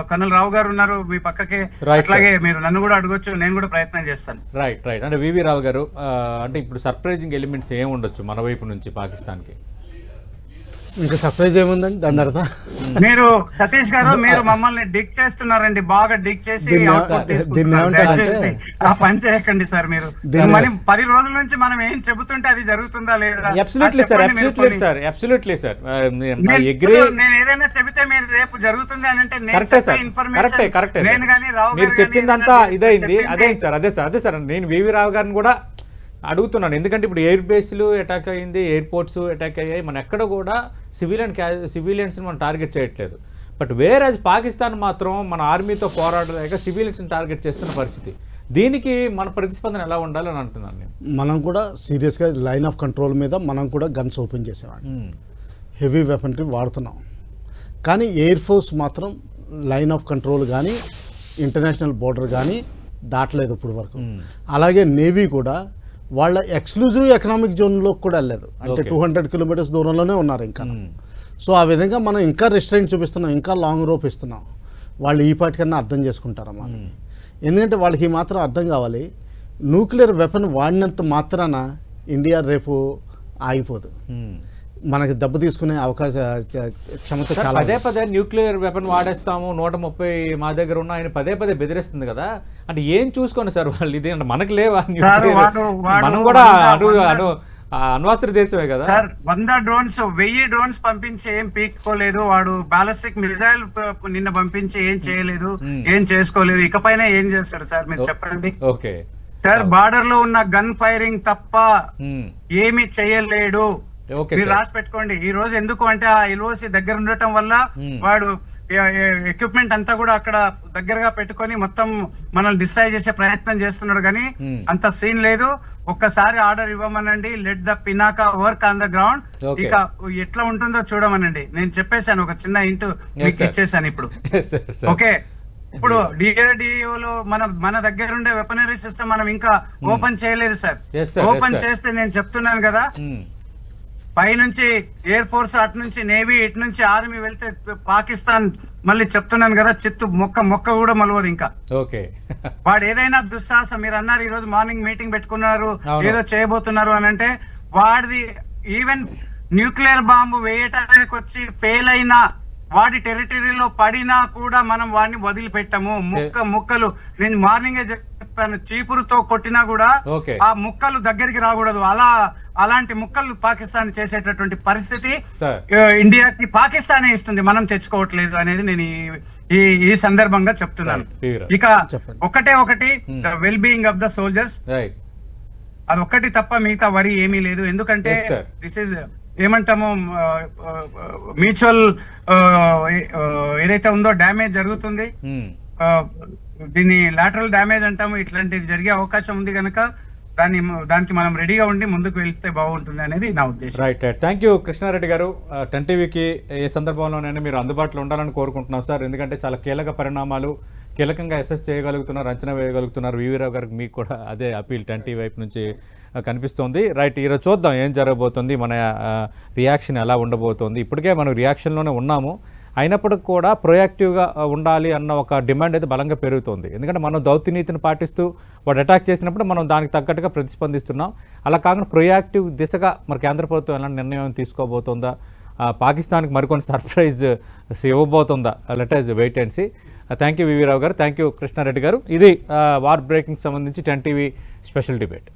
కర్నల్ రావు గారు ఉన్నారు మీ పక్కకే, అట్లాగే మీరు నన్ను కూడా అడగొచ్చు, నేను కూడా ప్రయత్నం చేస్తాను. రైట్ అంటే వివి రావు గారు, అంటే ఇప్పుడు సర్ప్రైజింగ్ ఎలిమెంట్స్ ఏమి ఉండొచ్చు మన వైపు నుంచి పాకిస్తాన్ కి? ఇంకా సర్ప్రైజ్ ఏముందండి దాని అర్థం? మీరు సతీష్ గారు మీరు మమ్మల్ని డిక్ చేస్తున్నారండి, బాగా డిక్ చేసి పని చేయకండి సార్. మీరు 10 రోజుల నుంచి మనం ఏం చెబుతుంటే అది జరుగుతుందా లేదా? నేను ఏదైనా చెబితే మీరు రేపు జరుగుతుంది అని అంటే నేను కానీ రావు మీరు చెప్పిందంతా ఇదైంది. అదే సార్ నేను వివి రావు గారిని కూడా అడుగుతున్నాను. ఎందుకంటే ఇప్పుడు ఎయిర్ బేస్లు అటాక్ అయ్యింది, ఎయిర్పోర్ట్స్ అటాక్ అయ్యాయి, మన ఎక్కడ కూడా సివిలియన్స్ని మనం టార్గెట్ చేయట్లేదు. బట్ వేర్ యాజ్ పాకిస్తాన్ మాత్రం మన ఆర్మీతో పోరాడలేక సివిలియన్స్ని టార్గెట్ చేస్తున్న పరిస్థితి. దీనికి మన ప్రతిస్పందన ఎలా ఉండాలని అంటున్నాను నేను. మనం కూడా సీరియస్గా లైన్ ఆఫ్ కంట్రోల్ మీద మనం కూడా గన్స్ ఓపెన్ చేసేవాడిని, హెవీ వెపన్రీ వాడుతున్నాం. కానీ ఎయిర్ ఫోర్స్ మాత్రం లైన్ ఆఫ్ కంట్రోల్ కానీ ఇంటర్నేషనల్ బోర్డర్ కానీ దాటలేదు ఇప్పుడు వరకు. అలాగే నేవీ కూడా వాళ్ళ ఎక్స్క్లూజివ్ ఎకనామిక్ జోన్లో కూడా వెళ్ళలేదు, అంటే 200 kilometers దూరంలోనే ఉన్నారు ఇంకా. సో ఆ విధంగా మనం ఇంకా రెస్ట్రైంట్ చూపిస్తున్నాం, ఇంకా లాంగ్ రోప్ ఇస్తున్నాం. వాళ్ళు ఈ పాటికన్నా అర్థం చేసుకుంటారమ్మా. ఎందుకంటే వాళ్ళకి మాత్రం అర్థం కావాలి, న్యూక్లియర్ వెపన్ వాడినంత మాత్రాన ఇండియా రేపు ఆగిపోదు. మనకి దెబ్బ తీసుకునే క్షమత చాలా. పదే న్యూక్లియర్ వెపన్ వాడేస్తాము, 130 మా దగ్గర ఉన్న ఆయన పదే బెదిరిస్తుంది కదా. అంటే ఏం చూసుకోండి సార్ వాళ్ళు, ఇది అంటే మనకు లేవా? మనం కూడా అణ్వాస్త్ర దేశమే కదా. 100 drones 1000 drones పంపించి ఏం పీక్కోలేదు. వాడు బాలిస్టిక్ మిసైల్ నిన్న పంపించి ఏం చేయలేదు, ఏం చేసుకోలేదు. ఇకపైన ఏం చేస్తాడు సార్ మీరు చెప్పండి? ఓకే సార్, బార్డర్ లో ఉన్న గన్ ఫైరింగ్ తప్ప ఏమి చేయలేడు. మీరు రాసి పెట్టుకోండి. ఈ రోజు ఎందుకు అంటే ఆ ఎల్ఓసి దగ్గర ఉండటం వల్ల వాడు ఎక్విప్మెంట్ అంతా కూడా అక్కడ దగ్గరగా పెట్టుకొని మొత్తం మనల్ని డిస్ట్రాయ్ చేసే ప్రయత్నం చేస్తున్నాడు. కానీ అంత సీన్ లేదు. ఒక్కసారి ఆర్డర్ ఇవ్వమనండి, let the Pinaka work on the ground. ఇక ఎట్లా ఉంటుందో చూడమనండి. నేను చెప్పేశాను, ఒక చిన్న ఇంటూ మీకు ఇచ్చేసాను ఇప్పుడు. ఓకే, ఇప్పుడు డిఆర్డిఓలో మన దగ్గర ఉండే వెపనరీ సిస్టమ్ మనం ఇంకా ఓపెన్ చేయలేదు సార్. ఓపెన్ చేస్తే నేను చెప్తున్నాను కదా, పైనుంచి ఎయిర్ ఫోర్స్, అటు నుంచి నేవీ, ఇటు నుంచి ఆర్మీ వెళ్తే పాకిస్తాన్ మళ్ళీ చెప్తున్నాను కదా చిత్తు మొక్క కూడా మలవదు ఇంకా. ఓకే, వాడు ఏదైనా దుస్సాహసం, మీరు అన్నారు ఈ రోజు మార్నింగ్ మీటింగ్ పెట్టుకున్నారు ఏదో చేయబోతున్నారు అని అంటే, వాడిది ఈవెన్ న్యూక్లియర్ బాంబు వేయటానికి వచ్చి ఫెయిల్ అయినా, వాడి టెరిటరీలో పడినా కూడా మనం వాడిని వదిలిపెట్టము. ముక్కలు నేను మార్నింగే చెప్పాను, చీపురుతో కొట్టినా కూడా ఆ ముక్కలు దగ్గరికి రాకూడదు. అలాంటి ముక్కలు పాకిస్తాన్ చేసేటటువంటి పరిస్థితి ఇండియాకి పాకిస్తానే ఇస్తుంది, మనం తెచ్చుకోవట్లేదు అనేది నేను ఈ సందర్భంగా చెప్తున్నాను. ఇక ఒకటి well being of the soldiers, అదొక్కటి తప్ప మిగతా వరి ఏమీ లేదు. ఎందుకంటే దిస్ ఇస్ ఏమంటాము, మ్యూచువల్ ఏదైతే ఉందో డ్యామేజ్ జరుగుతుంది, దీన్ని లాటరల్ డ్యామేజ్ అంటాము. ఇట్లాంటిది జరిగే అవకాశం ఉంది కనుక దానికి మనం రెడీగా ఉండి ముందుకు వెళ్తే బాగుంటుంది అనేది నా ఉద్దేశం. రైట్, థ్యాంక్ యూ కృష్ణారెడ్డి గారు. 10 టీవీకి ఏ సందర్భంలోనైనా మీరు అందుబాటులో ఉండాలని కోరుకుంటున్నాం సార్. ఎందుకంటే చాలా కీలక పరిణామాలు, కీలకంగా అసెస్ చేయగలుగుతున్నారు, అంచనా వేయగలుగుతున్నారు. వివీరావు గారికి మీకు కూడా అదే అపీల్ 10 టీవీ వైపు నుంచి కనిపిస్తోంది. రైట్, ఈరోజు చూద్దాం ఏం జరగబోతుంది, మన రియాక్షన్ ఎలా ఉండబోతోంది. ఇప్పటికే మనం రియాక్షన్లోనే ఉన్నాము, అయినప్పటికీ కూడా ప్రొయాక్టివ్గా ఉండాలి అన్న ఒక డిమాండ్ అయితే బలంగా పెరుగుతుంది. ఎందుకంటే మనం దౌత్యనీతిని పాటిస్తూ వాడు అటాక్ చేసినప్పుడు మనం దానికి తగ్గట్టుగా ప్రతిస్పందిస్తున్నాం. అలా కాకుండా ప్రొయాక్టివ్ దిశగా మరి కేంద్ర ప్రభుత్వం ఎలాంటి నిర్ణయం తీసుకోబోతుందా, పాకిస్తాన్కి మరికొన్ని సర్ప్రైజ్ ఇవ్వబోతుందా, let us wait and see. Thank you V V Rao గారు, థ్యాంక్ యూ కృష్ణారెడ్డి గారు. ఇది వార్ బ్రేకింగ్ సంబంధించి 10 టీవీ స్పెషల్ డిబేట్.